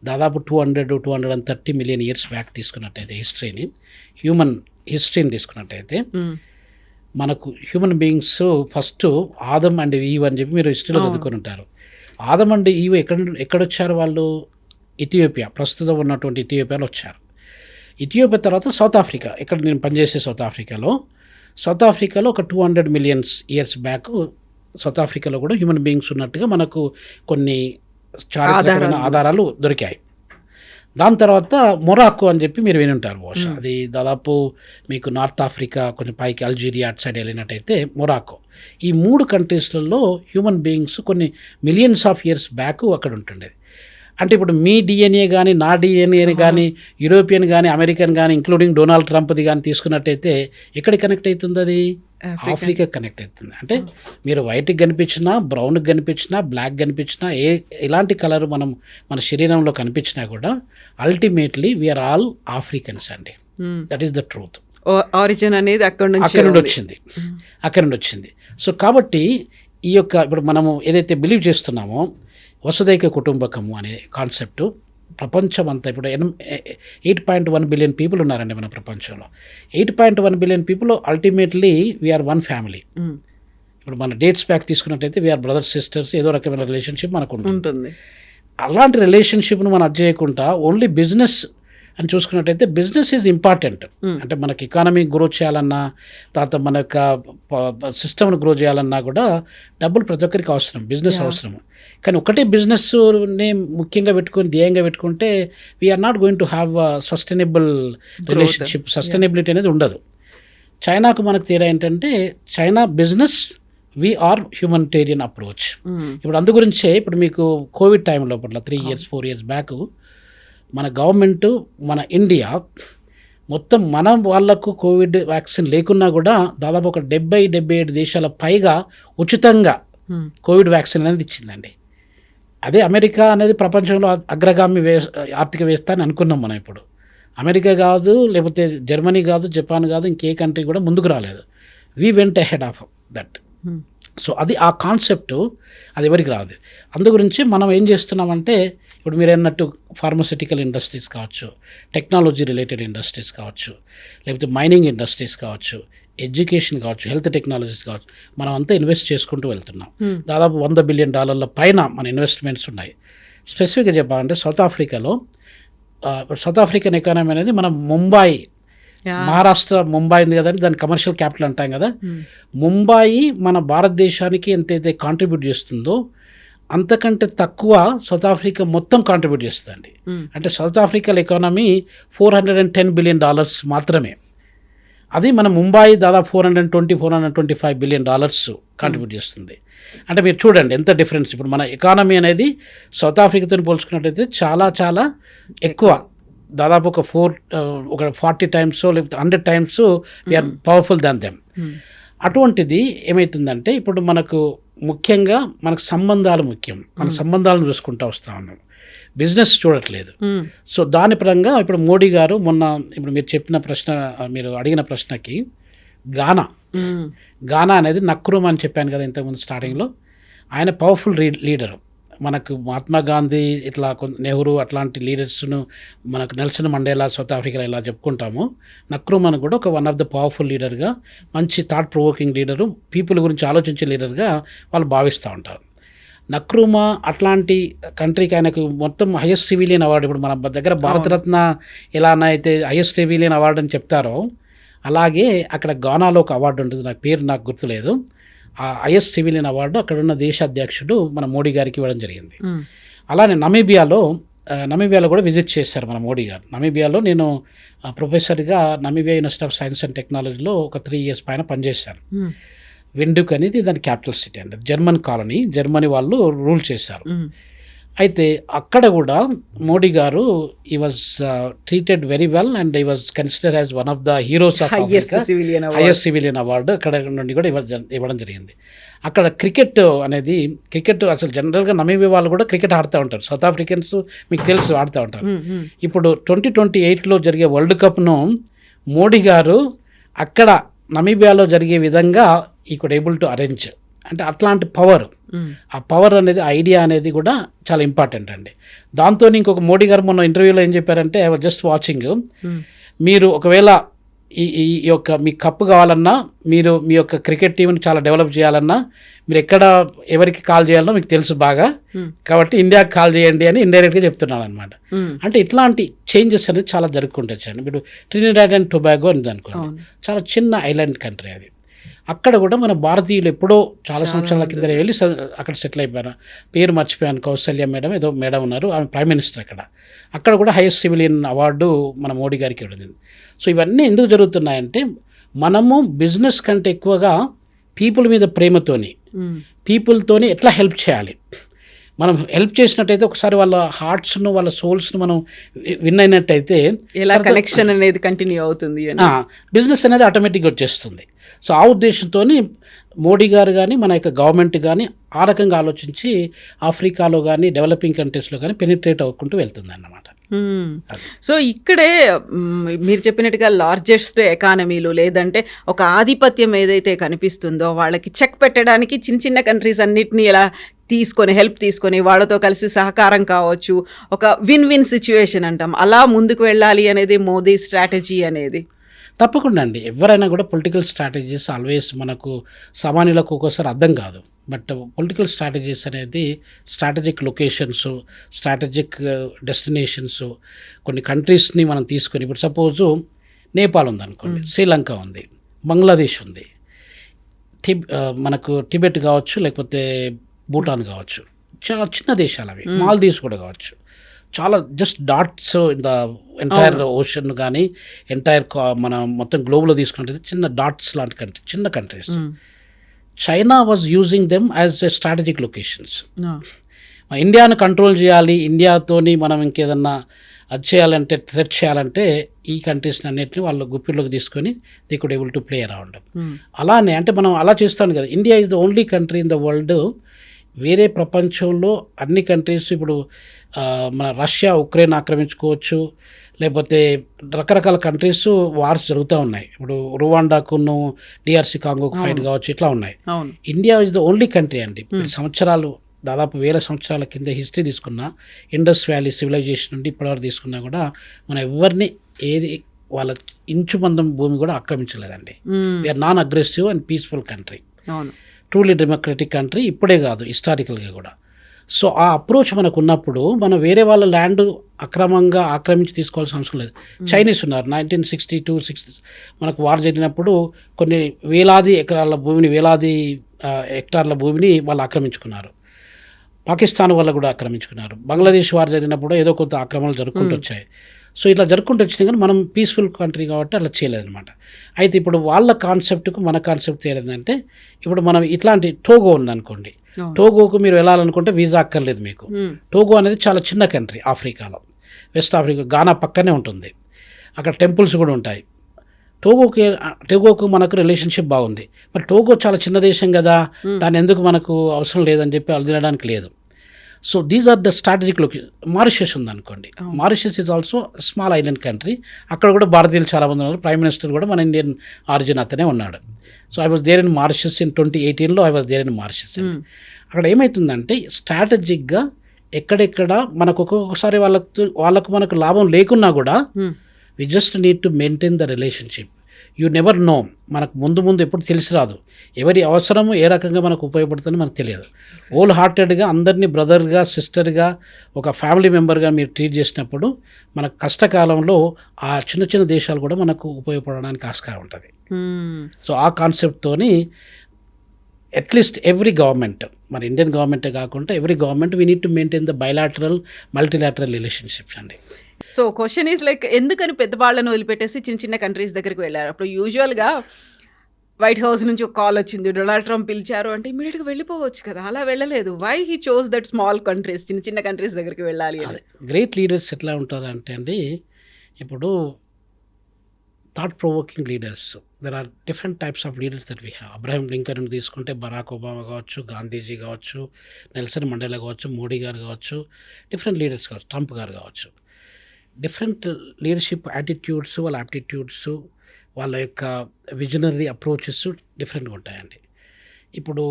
దాదాపు 230 మిలియన్ ఇయర్స్ బ్యాక్ తీసుకున్నట్టయితే హ్యూమన్ హిస్టరీని తీసుకున్నట్టయితే మనకు human beings first Adam and Eve అని చెప్పి మీరు హిస్టరీలో చదువుకొని ఉంటారు. ఆదం అండ్ ఈవ్ ఎక్కడొచ్చారు? వాళ్ళు ఇథియోపియా, ప్రస్తుతం ఉన్నటువంటి ఇథియోపియాలో వచ్చారు. ఇథియోపియా తర్వాత సౌత్ ఆఫ్రికా, ఇక్కడ నేను పనిచేసే సౌత్ ఆఫ్రికాలో ఒక 200 మిలియన్ ఇయర్స్ బ్యాక్ సౌత్ ఆఫ్రికాలో కూడా హ్యూమన్ బీయింగ్స్ ఉన్నట్టుగా మనకు కొన్ని చారిత్రకమైన ఆధారాలు దొరికాయి. దాని తర్వాత మొరాకో అని చెప్పి మీరు విని ఉంటారు బహుశా, అది దాదాపు మీకు నార్త్ ఆఫ్రికా కొంచెం పైకి అల్జీరియా అటు సైడ్ వెళ్ళినట్టయితే మొరాకో. ఈ 3 కంట్రీస్లలో హ్యూమన్ బీయింగ్స్ కొన్ని మిలియన్స్ ఆఫ్ ఇయర్స్ బ్యాక్ అక్కడ ఉంటుండేది. అంటే ఇప్పుడు మీ డిఎన్ఏ కానీ నా డిఎన్ఏని కానీ యూరోపియన్ కానీ అమెరికన్ కానీ ఇంక్లూడింగ్ డొనాల్డ్ ట్రంప్ది కానీ తీసుకున్నట్టయితే ఎక్కడికి కనెక్ట్ అవుతుంది? అది ఆఫ్రికా కనెక్ట్ అవుతుంది. అంటే మీరు వైట్కి కనిపించినా, బ్రౌన్కి కనిపించినా, బ్లాక్ కనిపించినా, ఎలాంటి కలర్ మన శరీరంలో కనిపించినా కూడా అల్టిమేట్లీ వీఆర్ ఆల్ ఆఫ్రికన్స్ అండి. That is the truth. Origin అనేది అక్కడ నుండి వచ్చింది. సో కాబట్టి ఈ యొక్క ఇప్పుడు మనము ఏదైతే బిలీవ్ చేస్తున్నామో వసుదైక కుటుంబకము అనే కాన్సెప్టు ప్రపంచం అంతా ఇప్పుడు 8.1 బిలియన్ పీపుల్ ఉన్నారండి మన ప్రపంచంలో. 8.1 billion people ultimately we are one family. ఇప్పుడు మన డేట్స్ బ్యాక్ తీసుకున్నట్టయితే వీఆర్ బ్రదర్స్ సిస్టర్స్, ఏదో రకమైన రిలేషన్షిప్ మనకు ఉంటుంది. అలాంటి రిలేషన్షిప్ను మనం అది చేయకుండా ఓన్లీ బిజినెస్ అని చూసుకున్నట్టయితే బిజినెస్ ఈజ్ ఇంపార్టెంట్. అంటే మనకి ఎకానమీ గ్రో చేయాలన్నా, తర్వాత మన యొక్క సిస్టమ్ను గ్రో చేయాలన్నా కూడా డబ్బులు ప్రతి ఒక్కరికి అవసరం, బిజినెస్ అవసరం. కానీ ఒకటే బిజినెస్ని ముఖ్యంగా పెట్టుకొని ధ్యేయంగా పెట్టుకుంటే we are not going to have sustainable relationship. Sustainability అనేది ఉండదు. చైనాకు మనకు తేడా ఏంటంటే China business, we are humanitarian approach. ఇప్పుడు అందు గురించే ఇప్పుడు మీకు కోవిడ్ టైం లోపల 4 years బ్యాక్ మన గవర్నమెంట్, మన ఇండియా మొత్తం మన వాళ్లకు కోవిడ్ వ్యాక్సిన్ లేకున్నా కూడా దాదాపు ఒక 77 దేశాల పైగా ఉచితంగా కోవిడ్ వ్యాక్సిన్ అనేది ఇచ్చిందండి. అదే అమెరికా అనేది ప్రపంచంలో అగ్రగామి ఆర్థిక వ్యవస్థ అని అనుకున్నాం మనం. ఇప్పుడు అమెరికా కాదు, లేకపోతే జర్మనీ కాదు, జపాన్ కాదు, ఇంకే కంట్రీ కూడా ముందుకు రాలేదు. We went ahead of that. So అది ఆ కాన్సెప్ట్ అది ఎవరికి రాదు. అందు గురించి మనం ఏం చేస్తున్నామంటే ఇప్పుడు మీరు అన్నట్టు ఫార్మస్యూటికల్ ఇండస్ట్రీస్ కావచ్చు, టెక్నాలజీ రిలేటెడ్ ఇండస్ట్రీస్ కావచ్చు, లేకపోతే మైనింగ్ ఇండస్ట్రీస్ కావచ్చు, ఎడ్యుకేషన్ కావచ్చు, హెల్త్ టెక్నాలజీస్ కావచ్చు, మనం అంతా ఇన్వెస్ట్ చేసుకుంటూ వెళ్తున్నాం. దాదాపు $100 బిలియన్ పైన మన ఇన్వెస్ట్మెంట్స్ ఉన్నాయి. స్పెసిఫిక్గా చెప్పాలంటే సౌత్ ఆఫ్రికన్ ఎకానమీ అనేది మనం ముంబాయి, మహారాష్ట్ర ముంబాయి ఉంది కదండి, దాని కమర్షియల్ క్యాపిటల్ అంటాం కదా. ముంబాయి మన భారతదేశానికి ఎంతైతే కాంట్రిబ్యూట్ చేస్తుందో అంతకంటే తక్కువ సౌత్ ఆఫ్రికా మొత్తం కాంట్రిబ్యూట్ చేస్తుందండి. అంటే సౌత్ ఆఫ్రికన్ ఎకానమీ $410 బిలియన్ మాత్రమే. అది మన ముంబాయి దాదాపు $425 బిలియన్ కాంట్రిబ్యూట్ చేస్తుంది. అంటే మీరు చూడండి ఎంత డిఫరెన్స్. ఇప్పుడు మన ఎకానమీ అనేది సౌత్ ఆఫ్రికాతో పోల్చుకున్నట్టయితే చాలా చాలా ఎక్కువ, దాదాపు ఒక 40 times లేకపోతే 100 times we are powerful than them. అటువంటిది ఏమవుతుందంటే ఇప్పుడు మనకు ముఖ్యంగా మనకు సంబంధాలు ముఖ్యం. మన సంబంధాలను చూసుకుంటూ వస్తూ ఉన్నాం, బిజినెస్ చూడట్లేదు. సో దాని పరంగా ఇప్పుడు మోడీ గారు మొన్న ఇప్పుడు మీరు అడిగిన ప్రశ్నకి గానా అనేది నక్రూమ్ అని చెప్పాను కదా ఇంతకుముందు స్టార్టింగ్లో, ఆయన పవర్ఫుల్ లీడరు. మనకు మహాత్మా గాంధీ ఇట్లా నెహ్రూ అట్లాంటి లీడర్స్ను మనకు నెల్సన్ మండేలా సౌత్ ఆఫ్రికాలో ఇలా చెప్పుకుంటాము, నక్రూమాన్ కూడా ఒక వన్ ఆఫ్ ద పవర్ఫుల్ లీడర్గా, మంచి థాట్ ప్రొవోకింగ్ లీడరు, పీపుల్ గురించి ఆలోచించే లీడర్గా వాళ్ళు భావిస్తూ ఉంటారు. నక్రూమా అట్లాంటి కంట్రీకి ఆయనకు మొత్తం హైయెస్ట్ సివిలియన్ అవార్డు, ఇప్పుడు మన దగ్గర భారతరత్న ఎలా అయితే హైయెస్ట్ సివిలియన్ అవార్డు అని చెప్తారో అలాగే అక్కడ గానాలో ఒక అవార్డు ఉంటుంది, నాకు పేరు నాకు గుర్తులేదు. ఆ హైయెస్ట్ సివిలియన్ అవార్డు అక్కడ ఉన్న దేశ అధ్యక్షుడు మన మోడీ గారికి ఇవ్వడం జరిగింది. అలానే నమీబియాలో కూడా విజిట్ చేశారు మన మోడీ గారు. నమీబియాలో నేను ప్రొఫెసర్గా Namibia university of science and టెక్నాలజీలో ఒక 3 years పైన పనిచేశాను. విండుక్ అనేది దాని క్యాపిటల్ సిటీ అండి, జర్మన్ కాలనీ, జర్మనీ వాళ్ళు రూల్ చేశారు. అయితే అక్కడ కూడా మోడీ గారు ఈ was treated very well and ఈ was considered as one of the heroes of highest civilian award అక్కడ నుండి కూడా ఇవ్వడం జరిగింది. అక్కడ క్రికెట్ అసలు జనరల్గా నమీబియా వాళ్ళు కూడా క్రికెట్ ఆడుతూ ఉంటారు, సౌత్ ఆఫ్రికన్స్ మీకు తెలుసు ఆడుతూ ఉంటారు. ఇప్పుడు 2028లో జరిగే వరల్డ్ కప్ను మోడీ గారు అక్కడ నమీబియాలో జరిగే విధంగా ఈ కుడ్ ఏబుల్ టు అరేంజ్. అంటే అట్లాంటి పవర్, ఆ పవర్ అనేది, ఐడియా అనేది కూడా చాలా ఇంపార్టెంట్ అండి. దాంతో ఇంకొక మోడీ గారు మొన్న ఇంటర్వ్యూలో ఏం చెప్పారంటే, ఐ వాజ్ జస్ట్ వాచింగ్, మీరు ఒకవేళ ఈ యొక్క మీ కప్పు కావాలన్నా, మీరు మీ యొక్క క్రికెట్ టీంని చాలా డెవలప్ చేయాలన్నా, మీరు ఎవరికి కాల్ చేయాలనో మీకు తెలుసు బాగా, కాబట్టి ఇండియాకి కాల్ చేయండి అని ఇండైరెక్ట్గా చెప్తున్నాను అనమాట. అంటే ఇట్లాంటి చేంజెస్ అనేది చాలా జరుగుతుంటాయి. ఇప్పుడు ట్రినిడాడ్ అండ్ టొబాగో అని అనుకోండి, చాలా చిన్న ఐలాండ్ కంట్రీ అది. అక్కడ కూడా మన భారతీయులు ఎప్పుడో చాలా సంవత్సరాల కింద వెళ్ళి అక్కడ సెటిల్ అయిపోయారు. పేరు మర్చిపోయాను, కౌశల్య మేడం ఏదో మేడం ఉన్నారు, ఆమె ప్రైమ్ మినిస్టర్ అక్కడ కూడా హైయెస్ట్ సివిలియన్ అవార్డు మన మోడీ గారికి ఇవ్వడం. సో ఇవన్నీ ఎందుకు జరుగుతున్నాయంటే, మనము బిజినెస్ కంటే ఎక్కువగా పీపుల్ మీద ప్రేమతోని, పీపుల్తోని ఎట్లా హెల్ప్ చేయాలి, మనం హెల్ప్ చేసినట్టయితే ఒకసారి వాళ్ళ హార్ట్స్ను, వాళ్ళ సోల్స్ను మనం విన్ అయినట్టయితే ఎలా కనెక్షన్ అనేది కంటిన్యూ అవుతుంది, బిజినెస్ అనేది ఆటోమేటిక్గా వచ్చేస్తుంది. సో ఆ ఉద్దేశంతో మోడీ గారు కానీ మన యొక్క గవర్నమెంట్ కానీ ఆ రకంగా ఆలోచించి ఆఫ్రికాలో కానీ డెవలపింగ్ కంట్రీస్లో కానీ పెనిట్రేట్ అవ్వకుంటూ వెళ్తుంది అన్నమాట. సో ఇక్కడే మీరు చెప్పినట్టుగా లార్జెస్ట్ ఎకానమీలు, లేదంటే ఒక ఆధిపత్యం ఏదైతే కనిపిస్తుందో వాళ్ళకి చెక్ పెట్టడానికి చిన్న చిన్న కంట్రీస్ అన్నిటినీ ఇలా హెల్ప్ తీసుకొని వాళ్ళతో కలిసి సహకారం కావచ్చు, ఒక విన్ విన్ సిచ్యువేషన్ అంటాం, అలా ముందుకు వెళ్ళాలి అనేది మోదీ స్ట్రాటజీ అనేది. తప్పకుండా అండి, ఎవరైనా కూడా పొలిటికల్ స్ట్రాటజీస్ ఆల్వేస్ మనకు సామాన్యులకు ఒక్కోసారి అర్థం కాదు. బట్ పొలిటికల్ స్ట్రాటజీస్ అనేది స్ట్రాటజిక్ లొకేషన్స్, స్ట్రాటజిక్ డెస్టినేషన్స్, కొన్ని కంట్రీస్ని మనం తీసుకొని, ఇప్పుడు సపోజు నేపాల్ ఉందనుకోండి, శ్రీలంక ఉంది, బంగ్లాదేశ్ ఉంది, మనకు టిబెట్ కావచ్చు, లేకపోతే భూటాన్ కావచ్చు, చాలా చిన్న దేశాలు అవి, మాల్దీవ్స్ కూడా కావచ్చు. చాలా just dots in the entire ocean కానీ ఎంటైర్ మన మొత్తం గ్లోబ్లో తీసుకుంటే చిన్న డాట్స్ లాంటి కంట్రీ, చిన్న countries. China was using them as a strategic locations. ఇండియాను కంట్రోల్ చేయాలి, ఇండియాతోని మనం ఇంకేదన్నా అది చేయాలంటే, థ్రెట్ చేయాలంటే ఈ కంట్రీస్ని అన్నిటిని వాళ్ళు గుప్పిలోకి తీసుకొని they could able to play around. అలానే అంటే మనం అలా చేస్తాను కదా, India is the only country in the world, వేరే ప్రపంచంలో అన్ని కంట్రీస్ ఇప్పుడు మన రష్యా ఉక్రెయిన్ ఆక్రమించుకోవచ్చు, లేకపోతే రకరకాల కంట్రీస్ వార్స్ జరుగుతూ ఉన్నాయి. ఇప్పుడు రువాండాకును డిఆర్సీ కాంగోకు ఫైట్ కావచ్చు, ఇట్లా ఉన్నాయి. India is the only country అండి. సంవత్సరాలు, దాదాపు 1000 సంవత్సరాల కింద హిస్టరీ తీసుకున్నా, ఇండస్ వ్యాలీ సివిలైజేషన్ నుండి ఇప్పటివరకు తీసుకున్నా కూడా మనం ఎవరిని వాళ్ళ ఇంచు మందం భూమి కూడా ఆక్రమించలేదండి. We're non aggressive and peaceful country, truly democratic country, ఇప్పుడే కాదు హిస్టారికల్గా కూడా. సో ఆ అప్రోచ్ మనకు ఉన్నప్పుడు మనం వేరే వాళ్ళ ల్యాండ్ అక్రమంగా ఆక్రమించి తీసుకోవాల్సిన అవసరం లేదు. చైనీస్ ఉన్నారు 1962-60 మనకు వార్ జరిగినప్పుడు కొన్ని వేలాది హెక్టార్ల భూమిని వాళ్ళు ఆక్రమించుకున్నారు. పాకిస్తాన్ వాళ్ళు కూడా ఆక్రమించుకున్నారు. బంగ్లాదేశ్ వార్ జరిగినప్పుడు ఏదో కొంత ఆక్రమణలు జరుపుకుంటూ వచ్చాయి. సో ఇట్లా జరుపుకుంటూ వచ్చినాయి, కానీ మనం పీస్ఫుల్ కంట్రీ కాబట్టి అలా చేయలేదన్నమాట. అయితే ఇప్పుడు వాళ్ళ కాన్సెప్ట్కు మన కాన్సెప్ట్ ఏంటంటే, ఇప్పుడు మనం ఇట్లాంటి టోగో ఉందనుకోండి, టోగోకు మీరు వెళ్ళాలనుకుంటే వీసా అక్కర్లేదు మీకు. టోగో అనేది చాలా చిన్న కంట్రీ ఆఫ్రికాలో, వెస్ట్ ఆఫ్రికా, గానా పక్కనే ఉంటుంది. అక్కడ టెంపుల్స్ కూడా ఉంటాయి. టోగోకు మనకు రిలేషన్షిప్ బాగుంది. మరి టోగో చాలా చిన్న దేశం కదా, దాన్ని ఎందుకు మనకు అవసరం లేదని చెప్పి అలదినడానికి లేదు. So these are the strategic location. Mauritius ఉందనుకోండి, Mauritius is also small island country. అక్కడ కూడా భారతీయులు చాలామంది ఉన్నారు. ప్రైమ్ మినిస్టర్ కూడా మన ఇండియన్ ఆరిజిన్ అతనే ఉన్నాడు. So I was there in Mauritius in 2018లో. I was there in Mauritius. అక్కడ ఏమవుతుందంటే స్ట్రాటజిక్గా ఎక్కడెక్కడ మనకు ఒక్కొక్కసారి వాళ్ళకు మనకు లాభం లేకున్నా కూడా we just need to maintain the relationship. You never know, మనకు ముందు ఎప్పుడు తెలిసి రాదు ఎవరి అవసరము ఏ రకంగా మనకు ఉపయోగపడుతుందో మనకు తెలియదు. హోల్ హార్టెడ్గా అందరినీ బ్రదర్గా సిస్టర్గా ఒక ఫ్యామిలీ మెంబర్గా మీరు ట్రీట్ చేసినప్పుడు మనకు కష్టకాలంలో ఆ చిన్న చిన్న దేశాలు కూడా మనకు ఉపయోగపడడానికి ఆస్కారం ఉంటుంది. సో ఆ కాన్సెప్ట్తోని అట్లీస్ట్ ఎవ్రీ గవర్నమెంట్, మన ఇండియన్ గవర్నమెంటే కాకుండా every government we need to maintain the bilateral multilateral relationships అండి. సో క్వశ్చన్ ఈజ్ లైక్, ఎందుకని పెద్దవాళ్ళని వదిలిపెట్టేసి చిన్న చిన్న కంట్రీస్ దగ్గరికి వెళ్ళారు? అప్పుడు యూజువల్గా వైట్ హౌస్ నుంచి ఒక కాల్ వచ్చింది, డొనాల్డ్ ట్రంప్ పిలిచారు అంటే ఇమీడియట్గా వెళ్ళిపోవచ్చు కదా, అలా వెళ్ళలేదు. Why he chose that small countries, చిన్న చిన్న కంట్రీస్ దగ్గరికి వెళ్ళాలి అని? గ్రేట్ లీడర్స్ ఎట్లా ఉంటారంటే అండి, ఇప్పుడు thought provoking leaders, there are different types of leaders that we have. Abraham Lincoln తీసుకుంటే బరాక్ ఒబామా కావచ్చు, గాంధీజీ కావచ్చు, నెల్సన్ మండేలా కావచ్చు, మోడీ గారు కావచ్చు, డిఫరెంట్ లీడర్స్ కావచ్చు, ట్రంప్ గారు కావచ్చు. డిఫరెంట్ లీడర్షిప్ యాటిట్యూడ్స్, వాళ్ళ యాప్టిట్యూడ్స్, వాళ్ళ యొక్క విజనరీ అప్రోచెస్ డిఫరెంట్గా ఉంటాయండి. ఇప్పుడు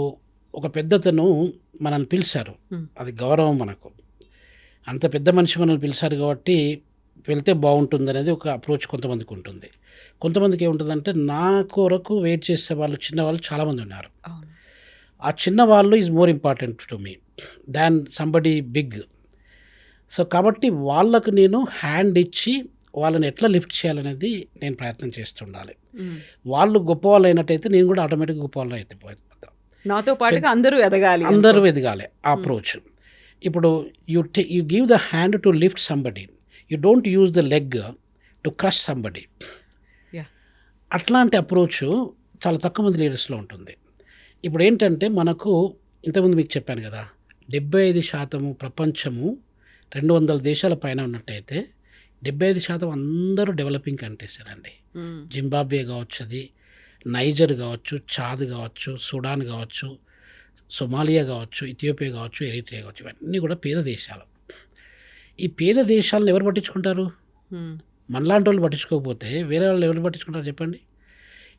ఒక పెద్దతను మనల్ని పిలిచారు, అది గౌరవం మనకు. అంత పెద్ద మనిషి మనల్ని పిలిచారు కాబట్టి వెళ్తే బాగుంటుంది అనేది ఒక అప్రోచ్ కొంతమందికి ఉంటుంది. కొంతమందికి ఏముంటుందంటే, నా కొరకు వెయిట్ చేసే వాళ్ళు చిన్నవాళ్ళు చాలామంది ఉన్నారు. ఆ చిన్నవాళ్ళు is more important to me than somebody big. So కాబట్టి వాళ్ళకు నేను హ్యాండ్ ఇచ్చి వాళ్ళని ఎట్లా లిఫ్ట్ చేయాలనేది నేను ప్రయత్నం చేస్తుండాలి. వాళ్ళు గొప్పవాళ్ళు అయినట్టయితే నేను కూడా ఆటోమేటిక్గా గొప్పవాళ్ళు అయితే పోతాను. నాతో పాటుగా అందరూ ఎదగాలి, అందరూ ఎదగాలి ఆ అప్రోచ్. ఇప్పుడు you give the hand to lift somebody, you don't use the leg to crush somebody. అట్లాంటి అప్రోచ్ చాలా తక్కువ మంది లీడర్స్లో ఉంటుంది. ఇప్పుడు ఏంటంటే, మనకు ఇంతకుముందు మీకు చెప్పాను కదా, 75% ప్రపంచము 200 దేశాల పైన ఉన్నట్టయితే 75% అందరూ డెవలపింగ్ కంట్రీస్ అండి. జింబాబ్వే కావచ్చు, అది నైజర్ కావచ్చు, చాద్ కావచ్చు, సుడాన్ కావచ్చు, సొమాలియా కావచ్చు, ఇథియోపియా కావచ్చు, ఎరిట్రియా కావచ్చు, ఇవన్నీ కూడా పేద దేశాలు. ఈ పేద దేశాలను ఎవరు పట్టించుకుంటారు? మనలాంటి వాళ్ళు పట్టించుకోకపోతే వేరే వాళ్ళు ఎవరు పట్టించుకుంటారు చెప్పండి?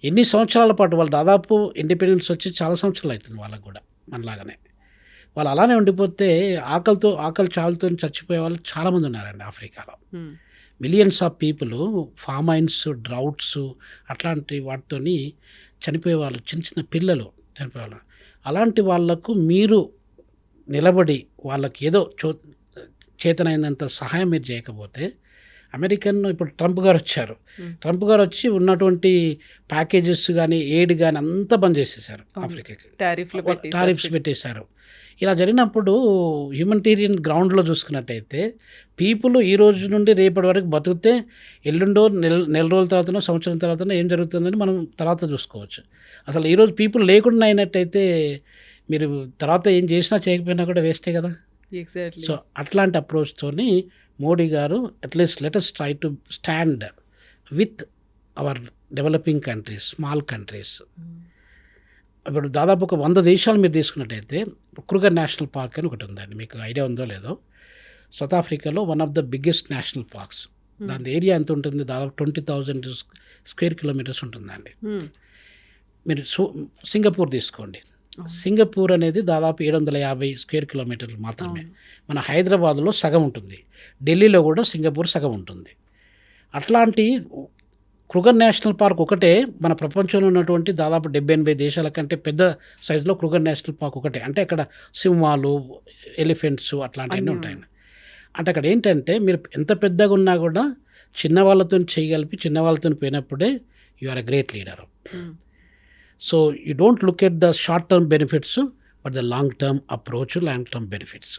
ఎన్ని సంవత్సరాల పాటు వాళ్ళు, దాదాపు ఇండిపెండెన్స్ వచ్చి చాలా సంవత్సరాలు అవుతుంది వాళ్ళకు కూడా మనలాగానే. వాళ్ళు అలానే ఉండిపోతే ఆకలి చావులతో చచ్చిపోయే వాళ్ళు చాలామంది ఉన్నారండి ఆఫ్రికాలో. మిలియన్స్ ఆఫ్ పీపుల్ ఫామైన్స్, డ్రౌట్స్ అట్లాంటి వాటితోని చనిపోయే వాళ్ళు, చిన్న చిన్న పిల్లలు చనిపోయేవాళ్ళు. అలాంటి వాళ్లకు మీరు నిలబడి వాళ్ళకి ఏదో చేతనైనంత సహాయం మీరు చేయకపోతే, అమెరికన్ ఇప్పుడు ట్రంప్ గారు వచ్చారు, ట్రంప్ గారు వచ్చి ఉన్నటువంటి ప్యాకేజెస్ కానీ ఎయిడ్ కానీ అంతా బంద్ చేసేసారు, ఆఫ్రికాకి టారిఫ్స్ పెట్టేశారు. ఇలా జరిగినప్పుడు హ్యూమనిటేరియన్ గ్రౌండ్లో చూసుకున్నట్టయితే పీపుల్ ఈ రోజు నుండి రేపటి వరకు బతికితే ఎల్లుండో నెల రోజుల తర్వాతనో సంవత్సరం తర్వాతనో ఏం జరుగుతుందని మనం తర్వాత చూసుకోవచ్చు. అసలు ఈరోజు పీపుల్ లేకుండా అయినట్టయితే మీరు తర్వాత ఏం చేసినా చేయకపోయినా కూడా వేస్టే కదా. సో అట్లాంటి అప్రోచ్తోని మోడీ గారు at least let us try to stand with our developing countries, small countries. ఇప్పుడు దాదాపు ఒక 100 దేశాలు మీరు తీసుకున్నట్టయితే, క్రూగర్ నేషనల్ పార్క్ అని ఒకటి ఉందండి, మీకు ఐడియా ఉందో లేదో. సౌత్ ఆఫ్రికాలో one of the biggest national parks. దాని ఏరియా ఎంత ఉంటుంది? దాదాపు 20,000 స్క్వేర్ కిలోమీటర్స్ ఉంటుందండి. మీరు సింగపూర్ తీసుకోండి, సింగపూర్ అనేది దాదాపు 750 స్క్వేర్ కిలోమీటర్లు మాత్రమే. మన హైదరాబాద్లో సగం ఉంటుంది, ఢిల్లీలో కూడా సింగపూర్ సగం ఉంటుంది. అట్లాంటి క్రూగర్ నేషనల్ పార్క్ ఒకటే మన ప్రపంచంలో ఉన్నటువంటి దాదాపు 70-80 దేశాల కంటే పెద్ద సైజులో క్రూగర్ నేషనల్ పార్క్ ఒకటే. అంటే అక్కడ సింహాలు, ఎలిఫెంట్స్ అట్లాంటివన్నీ ఉంటాయండి. అంటే అక్కడ ఏంటంటే, మీరు ఎంత పెద్దగా ఉన్నా కూడా చిన్న వాళ్ళతో చేయగలిపి చిన్న వాళ్ళతో పోయినప్పుడే you are a great leader. So you don't look at the short term benefits but the long term approach, long term benefits.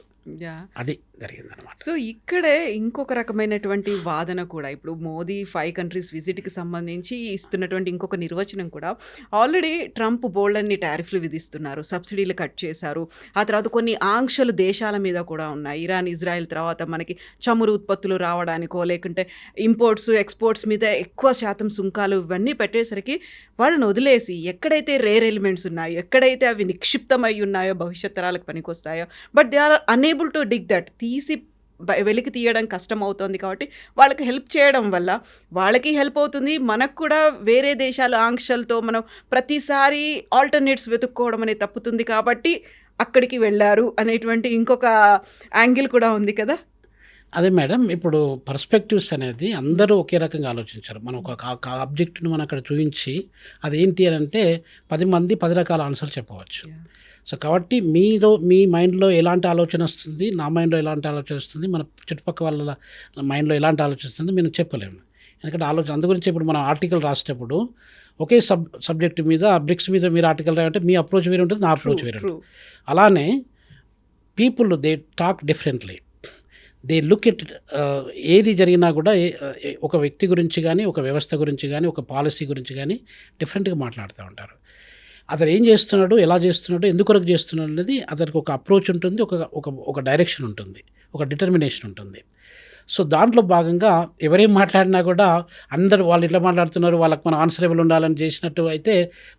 అది జరిగిందనమాట. సో ఇక్కడే ఇంకొక రకమైనటువంటి వాదన కూడా, ఇప్పుడు మోదీ 5 కంట్రీస్ విజిట్కి సంబంధించి ఇస్తున్నటువంటి ఇంకొక నిర్వచనం కూడా, ఆల్రెడీ ట్రంప్ బోల్డన్ని టారిఫ్లు విధిస్తున్నారు, సబ్సిడీలు కట్ చేశారు, ఆ తర్వాత కొన్ని ఆంక్షలు దేశాల మీద కూడా ఉన్నాయి. ఇరాన్, ఇజ్రాయెల్ తర్వాత మనకి చమురు ఉత్పత్తులు రావడానికో లేకుంటే ఇంపోర్ట్స్, ఎక్స్పోర్ట్స్ మీద ఎక్కువ శాతం సుంకాలు ఇవన్నీ పెట్టేసరికి వాళ్ళని వదిలేసి ఎక్కడైతే రేర్ ఎలిమెంట్స్ ఉన్నాయో, ఎక్కడైతే అవి నిక్షిప్తమై ఉన్నాయో, భవిష్యత్ తరాలకు పనికొస్తాయో, but they are unable to dig that, తీసి వెలికి తీయడం కష్టం అవుతుంది. కాబట్టి వాళ్ళకి హెల్ప్ చేయడం వల్ల వాళ్ళకి హెల్ప్ అవుతుంది, మనకు కూడా వేరే దేశాల ఆంక్షలతో మనం ప్రతిసారి ఆల్టర్నేట్స్ వెతుక్కోవడం అనేది తప్పుతుంది. కాబట్టి అక్కడికి వెళ్ళారు అనేటువంటి ఇంకొక యాంగిల్ కూడా ఉంది కదా. అదే మేడం, ఇప్పుడు పర్స్పెక్టివ్స్ అనేది అందరూ ఒకే రకంగా ఆలోచించారు. మనం ఒక ఆబ్జెక్ట్ను మనం అక్కడ చూపించి అదేంటి అని అంటే 10 మంది 10 రకాల ఆన్సర్లు చెప్పవచ్చు. సో కాబట్టి మీ మైండ్లో ఎలాంటి ఆలోచన వస్తుంది, నా మైండ్లో ఎలాంటి ఆలోచన వస్తుంది, మన చుట్టుపక్కల వాళ్ళ మైండ్లో ఎలాంటి ఆలోచన వస్తుంది మేము చెప్పలేము. ఎందుకంటే అందు గురించి ఇప్పుడు మనం ఆర్టికల్ రాసేటప్పుడు ఒకే సబ్జెక్ట్ మీద బ్రిక్స్ మీద మీరు ఆర్టికల్ రాయంటే మీ అప్రోచ్ వేరే ఉంటుంది, నా అప్రోచ్ వేరే ఉంటుంది. అలానే people they talk differently, they look at ఏది జరిగినా కూడా ఒక వ్యక్తి గురించి కానీ, ఒక వ్యవస్థ గురించి కానీ, ఒక పాలసీ గురించి కానీ డిఫరెంట్గా మాట్లాడుతూ ఉంటారు. అతను ఏం చేస్తున్నాడు, ఎలా చేస్తున్నాడు, ఎందుకొరకు చేస్తున్నాడు అనేది అతనికి ఒక అప్రోచ్ ఉంటుంది, ఒక డైరెక్షన్ ఉంటుంది, ఒక డిటర్మినేషన్ ఉంటుంది. సో దాంట్లో భాగంగా ఎవరేం మాట్లాడినా కూడా అందరు వాళ్ళు ఇట్లా మాట్లాడుతున్నారు, వాళ్ళకి మనం ఆన్సరబుల్ ఉండాలని చేసినట్టు అయితే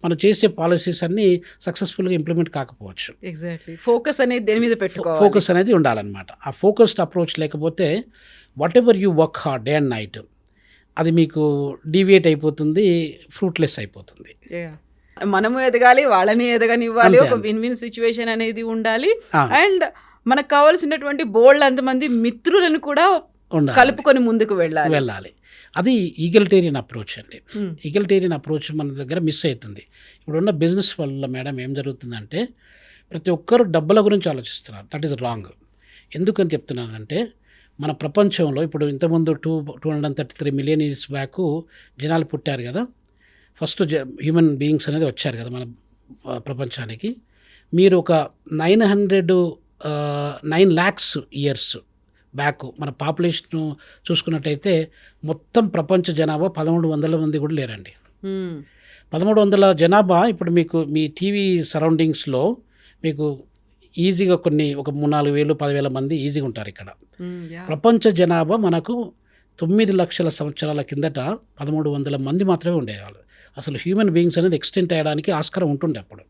మనం చేసే పాలసీస్ అన్నీ సక్సెస్ఫుల్గా ఇంప్లిమెంట్ కాకపోవచ్చు. ఎగ్జాక్ట్లీ ఫోకస్ అనేది దేని మీద పెట్టుకోవాలి, ఫోకస్ అనేది ఉండాలన్నమాట. ఆ ఫోకస్డ్ అప్రోచ్ లేకపోతే what ever you work hard day and night అది మీకు డీవియేట్ అయిపోతుంది, ఫ్రూట్లెస్ అయిపోతుంది. మనము ఎదగాలి, వాళ్ళని ఎదగనివ్వాలి, ఒక విన్ విన్ సిచ్యువేషన్ అనేది ఉండాలి. అండ్ మనకు కావాల్సినటువంటి బోల్డ్ అంతమంది మిత్రులను కూడా కలుపుకొని ముందుకు వెళ్ళాలి. అది ఈగల్టేరియన్ అప్రోచ్ అండి. ఈగల్టేరియన్ అప్రోచ్ మన దగ్గర మిస్ అవుతుంది. ఇప్పుడున్న బిజినెస్ వల్ల మేడం ఏం జరుగుతుందంటే ప్రతి ఒక్కరు డబ్బుల గురించి ఆలోచిస్తున్నారు. That is wrong. ఎందుకని చెప్తున్నానంటే మన ప్రపంచంలో ఇప్పుడు ఇంతకుముందు 233 మిలియన్ ఇయర్స్ బ్యాక్ జనాలు పుట్టారు కదా, ఫస్ట్ హ్యూమన్ బీయింగ్స్ అనేది వచ్చారు కదా మన ప్రపంచానికి. మీరు ఒక 9 lakhs ఇయర్స్ బ్యాక్ మన పాపులేషన్ చూసుకున్నట్టయితే మొత్తం ప్రపంచ జనాభా 1300 మంది కూడా లేరండి. 1300 జనాభా ఇప్పుడు మీకు మీ టీవీ సరౌండింగ్స్లో మీకు ఈజీగా ఒక 3-4 వేలు 10,000 మంది ఈజీగా ఉంటారు ఇక్కడ. ప్రపంచ జనాభా మనకు 9 లక్షల సంవత్సరాల కిందట 1300 మంది మాత్రమే ఉండేవాళ్ళు. అసలు హ్యూమన్ బీయింగ్స్ అనేది ఎక్స్టెంట్ అయ్యడానికి ఆస్కారం ఉంటుండే అప్పుడు.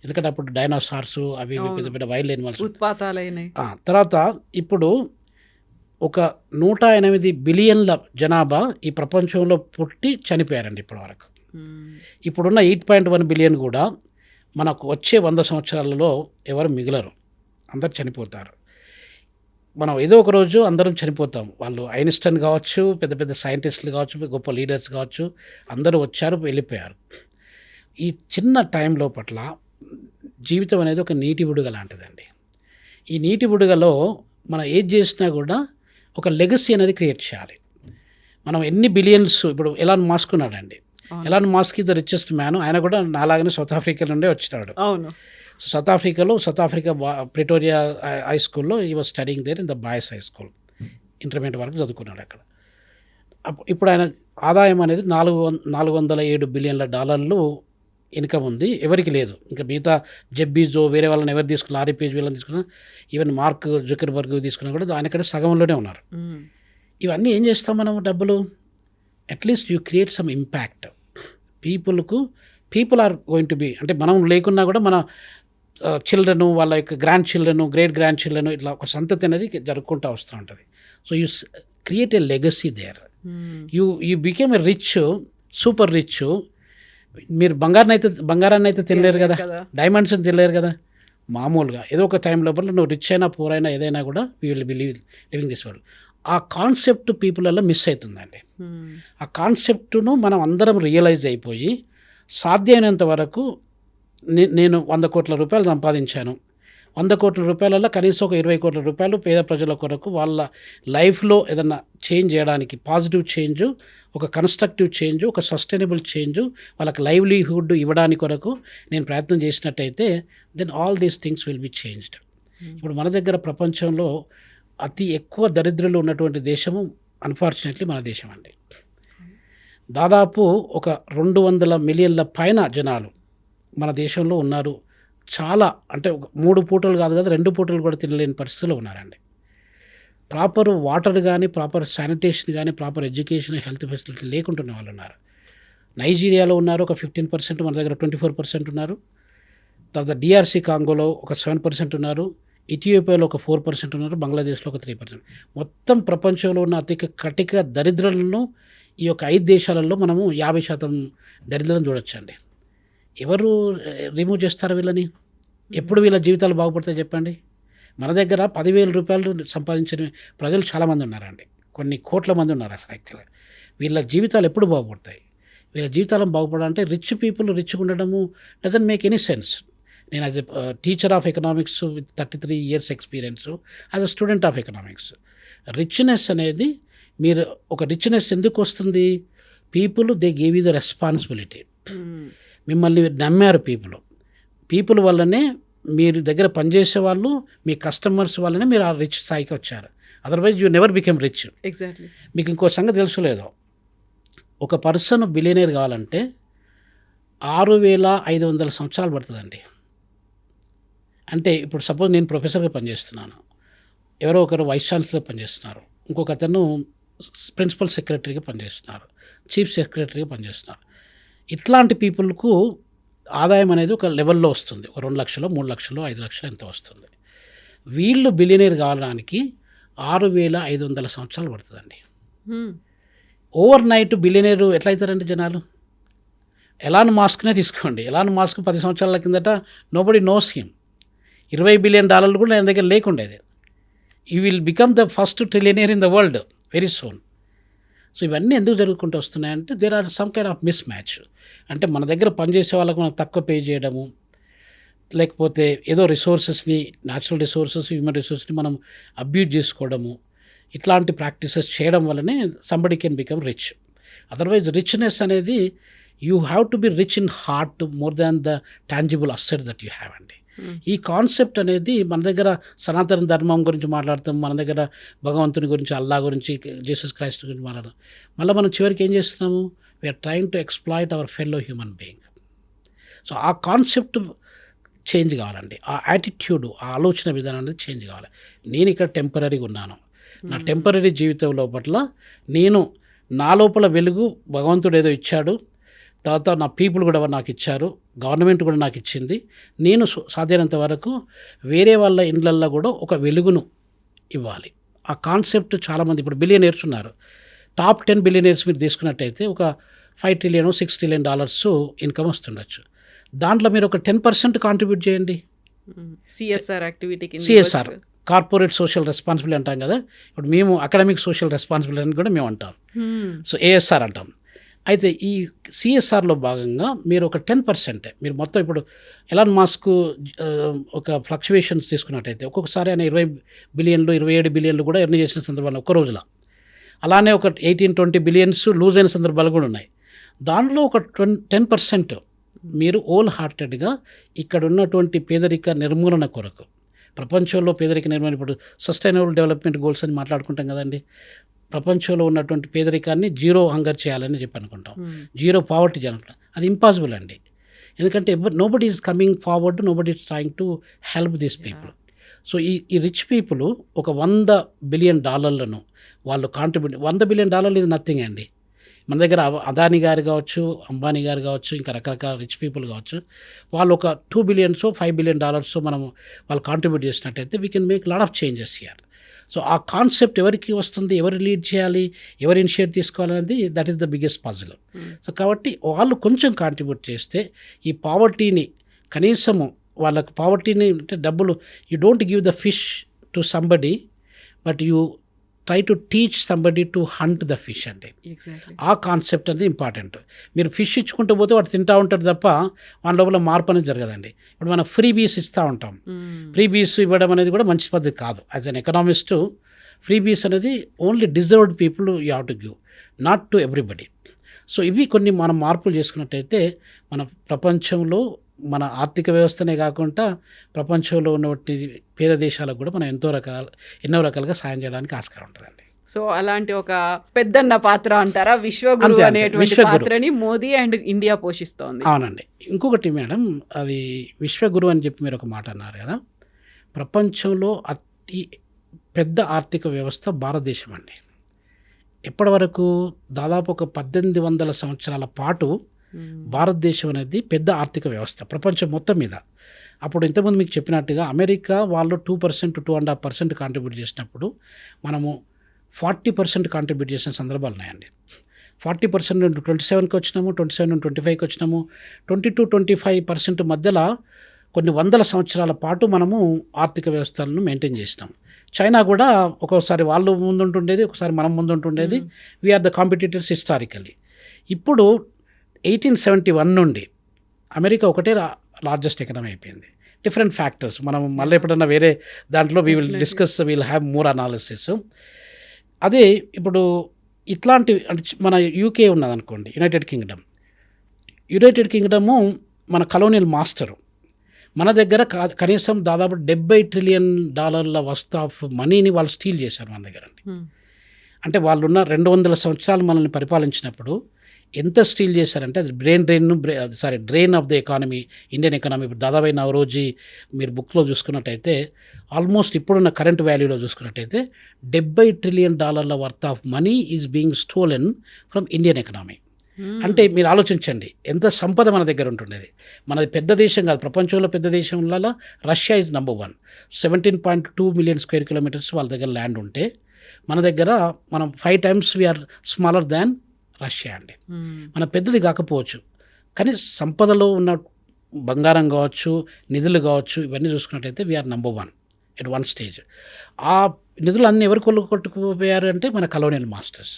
ఎందుకంటే అప్పుడు డైనోసార్స్ అవి పెద్ద పెద్ద వైల్డ్ ఎనిమల్స్ ఉత్పాతాలైనాయి. తర్వాత ఇప్పుడు ఒక 108 బిలియన్ల జనాభా ఈ ప్రపంచంలో పుట్టి చనిపోయారండి ఇప్పటి వరకు. ఇప్పుడున్న 8.1 బిలియన్ కూడా మనకు వచ్చే 100 సంవత్సరాలలో ఎవరు మిగలరు, అందరు చనిపోతారు. మనం ఏదో ఒక రోజు అందరం చనిపోతాం. వాళ్ళు ఐన్స్టైన్ కావచ్చు, పెద్ద పెద్ద సైంటిస్టులు కావచ్చు, గొప్ప లీడర్స్ కావచ్చు, అందరూ వచ్చారు వెళ్ళిపోయారు. ఈ చిన్న టైంలో పట్ల జీవితం అనేది ఒక నీటి బుడగ లాంటిదండి. ఈ నీటి బుడగలో మనం ఏది చేసినా కూడా ఒక లెగసీ అనేది క్రియేట్ చేయాలి. మనం ఎన్ని బిలియన్స్ ఇప్పుడు ఎలాన్ మాస్క్ ఉన్నాడండి. Elon Musk the richest man. ఆయన కూడా నాలాగానే సౌత్ ఆఫ్రికా నుండే వచ్చినాడు. అవును. సౌత్ ఆఫ్రికా ప్రిటోరియా హై స్కూల్లో he was studying there in the boys high school. Intermediate వరకు చదువుకున్నాడు అక్కడ. ఇప్పుడు ఆయన ఆదాయం అనేది $407 బిలియన్ల ఇన్కమ్ ఉంది. ఎవరికి లేదు. ఇంకా మిగతా జెబ్బీజో వేరే వాళ్ళని ఎవరు తీసుకున్నా, లారీ పేజ్ వీళ్ళని తీసుకున్నా, ఈవెన్ మార్క్ జుకర్బర్గ్ తీసుకున్నా కూడా ఆయనకంటే సగంలోనే ఉన్నారు. ఇవన్నీ ఏం చేస్తాం మనం డబ్బులు? At least you create some impact. People are going to be, అంటే మనం లేకున్నా కూడా మన చిల్డ్రన్, వాళ్ళ యొక్క grand children, great grand children, ఇట్లా ఒక సంతతి అనేది జరుపుకుంటూ వస్తూ ఉంటుంది. So you create a legacy there. You became a rich, super rich. మీరు బంగారాన్ని అయితే తినలేరు కదా, డైమండ్స్ అని తినలేరు కదా. మామూలుగా ఏదో ఒక టైం లోపల నువ్వు రిచ్ అయినా పూర్ అయినా ఏదైనా కూడా we will be living this world. ఆ కాన్సెప్ట్ పీపుల్లో మిస్ అవుతుందండి. ఆ కాన్సెప్ట్ను మనం అందరం రియలైజ్ అయిపోయి సాధ్యమైనంత వరకు నేను 100 కోట్ల రూపాయలు సంపాదించాను, 100 కోట్ల రూపాయలలో కనీసం ఒక 20 కోట్ల రూపాయలు పేద ప్రజల కొరకు వాళ్ళ లైఫ్లో ఏదన్నా చేంజ్ చేయడానికి, పాజిటివ్ చేంజ్, ఒక కన్స్ట్రక్టివ్ చేంజ్, ఒక సస్టైనబుల్ చేంజ్, వాళ్ళకి లైవ్లీహుడ్ ఇవ్వడానికి కొరకు నేను ప్రయత్నం చేసినట్టయితే then all these things will be changed. ఇప్పుడు మన దగ్గర ప్రపంచంలో అతి ఎక్కువ దరిద్రులు ఉన్నటువంటి దేశము అన్ఫార్చునేట్లీ మన దేశం అండి. దాదాపు ఒక 200 మిలియన్ల పైన జనాలు మన దేశంలో ఉన్నారు. చాలా అంటే 3 పూటలు కాదు కదా, 2 పూటలు కూడా తినలేని పరిస్థితుల్లో ఉన్నారండి. ప్రాపర్ వాటర్ కానీ, ప్రాపర్ శానిటేషన్ కానీ, ప్రాపర్ ఎడ్యుకేషన్, హెల్త్ ఫెసిలిటీ లేకుంటున్న వాళ్ళు ఉన్నారు. నైజీరియాలో ఉన్నారు ఒక 15%, మన దగ్గర 24% ఉన్నారు. తర్వాత డిఆర్సీ కాంగోలో ఒక 7% ఉన్నారు. ఇథియోపియాలో ఒక 4% ఉన్నారు. బంగ్లాదేశ్లో ఒక 3%. మొత్తం ప్రపంచంలో ఉన్న అతి కటిక దరిద్రులను ఈ యొక్క 5 దేశాలలో మనము 50% దరిద్రం చూడొచ్చండి. ఎవరు రిమూవ్ చేస్తారు వీళ్ళని? ఎప్పుడు వీళ్ళ జీవితాలు బాగుపడతాయి చెప్పండి. మన దగ్గర 10,000 రూపాయలు సంపాదించిన ప్రజలు చాలామంది ఉన్నారండి, కొన్ని కోట్ల మంది ఉన్నారు అసలు యాక్చువల్గా. వీళ్ళ జీవితాలు ఎప్పుడు బాగుపడతాయి? వీళ్ళ జీవితాలను బాగుపడాలంటే రిచ్ పీపుల్ రిచ్గా ఉండడము డజంట్ మేక్ ఎనీ సెన్స్. నేను as a teacher of economics with 33 years experience, as a student of economics, richness అనేది మీరు ఒక రిచ్నెస్ ఎందుకు వస్తుంది? People they gave you the responsibility. మిమ్మల్ని నమ్మారు పీపుల్ వల్లనే మీరు దగ్గర పనిచేసే వాళ్ళు, మీ కస్టమర్స్ వల్లనే మీరు ఆ రిచ్ స్థాయికి వచ్చారు. Otherwise you never became rich. Exactly. మీకు ఇంకో సంగతి తెలుసు లేదో, ఒక పర్సన్ బిలియనీర్ కావాలంటే 6,500 సంవత్సరాలు పడుతుందండి. అంటే ఇప్పుడు సపోజ్ నేను ప్రొఫెసర్గా పనిచేస్తున్నాను, ఎవరో ఒకరు వైస్ ఛాన్సలర్గా పనిచేస్తున్నారు, ఇంకొక అతను ప్రిన్సిపల్ సెక్రటరీగా పనిచేస్తున్నారు, చీఫ్ సెక్రటరీగా పనిచేస్తున్నారు. ఇట్లాంటి పీపుల్కు ఆదాయం అనేది ఒక లెవెల్లో వస్తుంది, ఒక 2 లక్షలు 3 లక్షలు 5 లక్షలు ఎంత వస్తుంది. వీళ్ళు బిలియనీర్ కావడానికి 6,500 సంవత్సరాలు పడుతుందండి. ఓవర్ నైట్ బిలియనీర్ ఎట్లయితారండి జనాలు? ఎలాన్ మాస్క్నే తీసుకోండి. ఎలాన్ మాస్క్ 10 సంవత్సరాల కిందట నోబడి నోస్ హిమ్. $20 బిలియన్ కూడా ఆయన దగ్గర లేకుండేది. You will become the first trillionaire in the world very soon. So ఇవన్నీ ఎందుకు జరుగుకుంటూ వస్తున్నాయంటే there are some kind of mismatch. అంటే మన దగ్గర పనిచేసే వాళ్ళకు మనం తక్కువ పే చేయడము, లేకపోతే ఏదో రిసోర్సెస్ని, న్యాచురల్ రిసోర్సెస్, హ్యూమన్ రిసోర్స్ని మనం అబ్యూజ్ చేసుకోవడము, ఇట్లాంటి ప్రాక్టీసెస్ చేయడం వల్లనే somebody can become rich. Otherwise richness అనేది you have to be rich in heart more than the tangible asset that you have అండి. ఈ కాన్సెప్ట్ అనేది మన దగ్గర సనాతన ధర్మం గురించి మాట్లాడతాం, మన దగ్గర భగవంతుని గురించి, అల్లా గురించి, జీసస్ క్రైస్ట్ గురించి మాట్లాడతాం. మళ్ళీ మనం చివరికి ఏం చేస్తున్నాము? We are trying to exploit our fellow human being. So ఆ కాన్సెప్ట్ చేంజ్ కావాలండి, ఆ యాటిట్యూడ్, ఆ ఆలోచన విధానం అనేది చేంజ్ కావాలి. నేను ఇక్కడ టెంపరీగా ఉన్నాను, నా టెంపరీ జీవితం లోపల నేను నా లోపల వెలుగు భగవంతుడు ఏదో ఇచ్చాడు, తర్వాత నా పీపుల్ కూడా నాకు ఇచ్చారు, గవర్నమెంట్ కూడా నాకు ఇచ్చింది. నేను సాధ్యమైనంత వరకు వేరే వాళ్ళ ఇండ్లల్లో కూడా ఒక వెలుగును ఇవ్వాలి. ఆ కాన్సెప్ట్ చాలామంది ఇప్పుడు బిలియనీర్స్ ఉన్నారు. టాప్ 10 బిలియనీర్స్ మీరు తీసుకున్నట్టయితే ఒక $5 trillion $6 trillion ఇన్కమ్ వస్తుండొచ్చు. దాంట్లో మీరు ఒక 10% కాంట్రిబ్యూట్ చేయండి. సిఎస్ఆర్ కార్పొరేట్ సోషల్ రెస్పాన్సిబిలిటీ అంటాం కదా, ఇప్పుడు మేము అకాడమిక్ సోషల్ రెస్పాన్సిబిలిటీ అని కూడా మేము అంటాం. సో ఏఎస్ఆర్ అంటాం. అయితే ఈ సిఎస్ఆర్లో భాగంగా మీరు ఒక 10%, మీరు మొత్తం ఇప్పుడు ఎలాన్ మాస్క్ ఒక ఫ్లక్చువేషన్స్ తీసుకున్నట్టయితే ఒక్కొక్కసారి ఆయన 20 బిలియన్లు 27 బిలియన్లు కూడా ఎర్న్ చేసిన సందర్భాలు ఒక్క రోజులో, అలానే ఒక 18-20 బిలియన్స్ లూజ్ అయిన సందర్భాలు కూడా ఉన్నాయి. దానిలో ఒక 10% మీరు హోల్ హార్టెడ్గా ఇక్కడ ఉన్నటువంటి పేదరిక నిర్మూలన కొరకు, ప్రపంచంలో పేదరిక నిర్మూలన, ఇప్పుడు సస్టైనబుల్ డెవలప్మెంట్ గోల్స్ అని మాట్లాడుకుంటాం కదండి, ప్రపంచంలో ఉన్నటువంటి పేదరికాన్ని జీరో హంగర్ చేయాలని చెప్పి అనుకుంటాం, జీరో పావర్టీ చేయాలనుకుంటాం. అది ఇంపాసిబుల్ అండి. ఎందుకంటే nobody is coming forward, nobody is trying to help these people. So ఈ రిచ్ పీపుల్ ఒక $100 బిలియన్ వాళ్ళు కాంట్రిబ్యూట్, $100 బిలియన్ ఇది నథింగ్ అండి. మన దగ్గర అదానీ గారు కావచ్చు, అంబానీ గారు కావచ్చు, ఇంకా రకరకాల రిచ్ పీపుల్ కావచ్చు, వాళ్ళు ఒక $2 billion $5 billion మనం వాళ్ళు కాంట్రిబ్యూట్ చేసినట్టయితే we can make lot of changes here. So ఆ కాన్సెప్ట్ ఎవరికి వస్తుంది, ఎవరు లీడ్ చేయాలి, ఎవరు ఇనిషియేట్ తీసుకోవాలనేది that is the biggest puzzle. So కాబట్టి వాళ్ళు కొంచెం కాంట్రిబ్యూట్ చేస్తే ఈ పావర్టీని కనీసము, వాళ్ళకు పావర్టీని అంటే డబ్బులు, you don't give the fish to somebody but you try to teach somebody to hunt the fish అండి. ఆ కాన్సెప్ట్ అనేది ఇంపార్టెంట్. మీరు ఫిష్ ఇచ్చుకుంటూ పోతే వాడు తింటూ ఉంటాడు తప్ప వాళ్ళ లోపల మార్పు అనేది జరగదండి. ఇప్పుడు మనం ఫ్రీ బీస్ ఇస్తూ ఉంటాం, ఫ్రీ బీస్ ఇవ్వడం అనేది కూడా మంచి పద్ధతి కాదు. యాజ్ అన్ ఎకనామిస్టు ఫ్రీ బీస్ అనేది only deserved people you have to give, not to everybody. So ఇవి కొన్ని మనం మార్పులు చేసుకున్నట్టయితే మన ప్రపంచంలో మన ఆర్థిక వ్యవస్థనే కాకుండా ప్రపంచంలో ఉన్నటువంటి పేద దేశాలకు కూడా మనం ఎన్నో రకాలుగా సాయం చేయడానికి ఆస్కారం ఉంటుందండి. సో అలాంటి ఒక పెద్దన్న పాత్ర అంటారా, విశ్వగురు అనేటువంటి పాత్రని మోదీ అండ్ ఇండియా పోషిస్తోంది. అవునండి. ఇంకొకటి మేడం, అది విశ్వగురు అని చెప్పి మీరు ఒక మాట అన్నారు కదా, ప్రపంచంలో అతి పెద్ద ఆర్థిక వ్యవస్థ భారతదేశం అండి. ఎప్పటి వరకు దాదాపు ఒక 1800 సంవత్సరాల పాటు భారతదేశం అనేది పెద్ద ఆర్థిక వ్యవస్థ ప్రపంచం మొత్తం మీద. అప్పుడు ఇంతకుముందు మీకు చెప్పినట్టుగా అమెరికా వాళ్ళు 2% 2.5% కాంట్రిబ్యూట్ చేసినప్పుడు మనము 40% కాంట్రిబ్యూట్ చేసిన సందర్భాలు ఉన్నాయండి. 40% నుండి 27కి వచ్చినాము, 27 నుండి 25కి వచ్చినాము, 22-25% మధ్యలో కొన్ని వందల సంవత్సరాల పాటు మనము ఆర్థిక వ్యవస్థలను మెయింటైన్ చేసినాం. చైనా కూడా ఒక్కోసారి వాళ్ళు ముందుంటుండేది, ఒకసారి మనం ముందుంటుండేది. We're the competitors historically. ఇప్పుడు 1871 నుండి అమెరికా ఒకటే లార్జెస్ట్ ఎకనమీ అయిపోయింది. డిఫరెంట్ ఫ్యాక్టర్స్ మనం మళ్ళీ ఎప్పుడన్నా వేరే దాంట్లో we will discuss, we'll have more analysis. అదే ఇప్పుడు ఇట్లాంటి మన యూకే ఉన్నదనుకోండి, యునైటెడ్ కింగ్డము మన కలోనియల్ మాస్టరు. మన దగ్గర కనీసం దాదాపు $70 ట్రిలియన్ వర్త్ ఆఫ్ మనీని వాళ్ళు స్టీల్ చేశారు మన దగ్గర. అంటే వాళ్ళున్న 200 సంవత్సరాలు మనల్ని పరిపాలించినప్పుడు ఎంత స్టీల్ చేశారంటే అది drain of the economy, Indian economy. ఇప్పుడు దాదాపు నవరోజీ మీరు బుక్లో చూసుకున్నట్టయితే ఆల్మోస్ట్ ఇప్పుడున్న కరెంట్ వాల్యూలో చూసుకున్నట్టయితే $70 trillion worth of money is being stolen from Indian economy. అంటే మీరు ఆలోచించండి ఎంత సంపద మన దగ్గర ఉంటుండేది. మనది పెద్ద దేశం కాదు, ప్రపంచంలో పెద్ద దేశంలో Russia is number 1. 17.2 million square kilometers వాళ్ళ దగ్గర ల్యాండ్ ఉంటే మన దగ్గర మనం 5 times we are smaller than Russia అండి. మన పెద్దది కాకపోవచ్చు, కానీ సంపదలో ఉన్న బంగారం కావచ్చు, నిధులు కావచ్చు, ఇవన్నీ చూసుకున్నట్టయితే we're number 1 at one stage. ఆ నిధులు అన్నీ ఎవరు కొట్టుకుపోయారు అంటే మన colonial masters.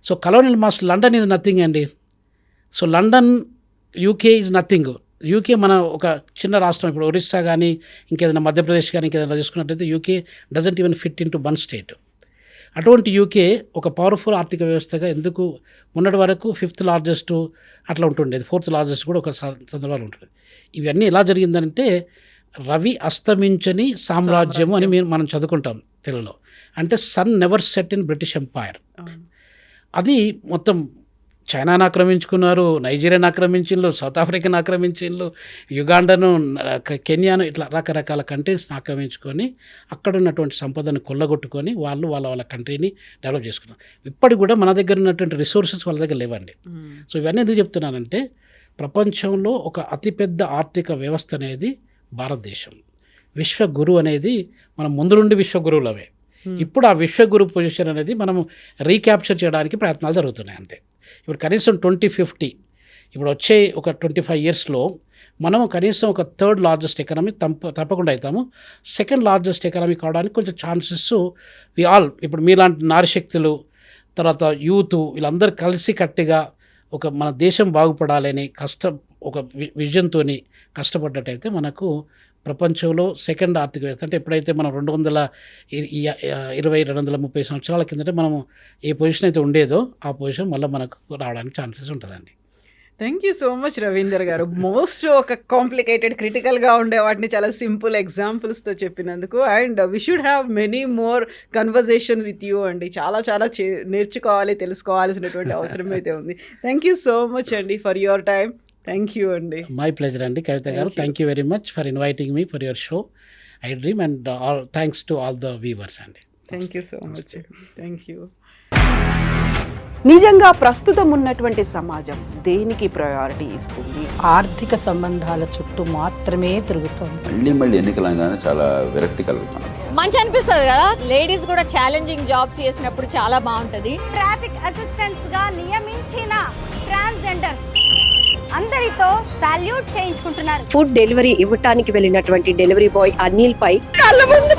So colonial master London is nothing అండి. So London, UK is nothing. UK మన ఒక చిన్న రాష్ట్రం. ఇప్పుడు ఒరిస్సా కానీ ఇంకేదైనా మధ్యప్రదేశ్ కానీ ఇంకేదైనా చూసుకున్నట్టయితే UK doesn't even fit in to one state. అటువంటి యూకే ఒక పవర్ఫుల్ ఆర్థిక వ్యవస్థగా ఎందుకు మొన్నటి వరకు 5th లార్జెస్ట్ అట్లా ఉంటుండేది, 4th లార్జెస్ట్ కూడా ఒక సందర్భాలు ఉంటుంది. ఇవన్నీ ఎలా జరిగిందంటే రవి అస్తమించని సామ్రాజ్యం అని మనం చదువుకుంటాం తెలుగులో. అంటే sun never set in British empire. అది మొత్తం చైనాను ఆక్రమించుకున్నారు, నైజీరియాను ఆక్రమించిండ్రు, సౌత్ ఆఫ్రికాను ఆక్రమించిండ్రు, యుగాండాను, కెన్యాను, ఇట్లా రకరకాల కంట్రీస్ని ఆక్రమించుకొని అక్కడ ఉన్నటువంటి సంపదను కొల్లగొట్టుకొని వాళ్ళ కంట్రీని డెవలప్ చేసుకున్నారు. ఇప్పటికి కూడా మన దగ్గర ఉన్నటువంటి రిసోర్సెస్ వాళ్ళ దగ్గర లేవండి. సో ఇవన్నీ ఎందుకు చెప్తున్నానంటే ప్రపంచంలో ఒక అతిపెద్ద ఆర్థిక వ్యవస్థ అనేది భారతదేశం. విశ్వగురు అనేది మనం ముందు నుండి విశ్వగురువులవే. ఇప్పుడు ఆ విశ్వగురు పొజిషన్ అనేది మనం రీక్యాప్చర్ చేయడానికి ప్రయత్నాలు జరుగుతున్నాయి అంతే. ఇప్పుడు కనీసం 2050 ఇప్పుడు వచ్చే ఒక 25 yearsలో మనం కనీసం ఒక 3rd లార్జెస్ట్ ఎకానమీ తప్పకుండా అవుతాము. 2nd లార్జెస్ట్ ఎకానమీ కావడానికి కొంచెం ఛాన్సెస్ ఇప్పుడు మీలాంటి నారీశక్తులు, తర్వాత యూత్, వీళ్ళందరూ కలిసి కట్టిగా ఒక మన దేశం బాగుపడాలని ఒక విజన్తో కష్టపడ్డట్టయితే మనకు ప్రపంచంలో 2nd ఆర్థిక వ్యవస్థ అంటే ఎప్పుడైతే మనం 220-230 సంవత్సరాల కిందట మనము ఏ పొజిషన్ అయితే ఉండేదో ఆ పొజిషన్ మళ్ళీ మనకు రావడానికి ఛాన్సెస్ ఉంటుందండి. Thank you so much Ravinder గారు. మోస్ట్ ఒక కాంప్లికేటెడ్, క్రిటికల్గా ఉండే వాటిని చాలా సింపుల్ ఎగ్జాంపుల్స్తో చెప్పినందుకు. And we should have many more conversation with you అండి. చాలా నేర్చుకోవాలి, తెలుసుకోవాల్సినటువంటి అవసరం అయితే ఉంది. థ్యాంక్ యూ సో మచ్ అండి for your time. Thank you అండి. మై ప్లెజర్ అండి కవిత గారు. Thank you very much for inviting me for your show I dream. And thanks to all the viewers అండి. Thank you so much. Thank you. నిజంగా ప్రస్తుతం ఉన్నటువంటి సమాజం దేనికి priority ఇస్తుంది? ఆర్థిక సంబంధాల చుట్టూ మాత్రమే తిరుగుతోంది. మళ్ళీ ఎన్నికలంగానే చాలా విరక్తి కలుగుతున్నాం. మంచి అనిపిస్తుంది కదా, లేడీస్ కూడా ఛాలెంజింగ్ జాబ్స్ చేసినప్పుడు చాలా బాగుంటది. ట్రాఫిక్ అసిస్టెంట్స్ గా నియమించిన ట్రాన్స్జెండర్స్ అందరితో సాల్యూట్ చేయించుకుంటున్నారు. ఫుడ్ డెలివరీ ఇవ్వటానికి వెళ్ళినటువంటి డెలివరీ బాయ్ అనిల్ పై కళ్ళ ముందు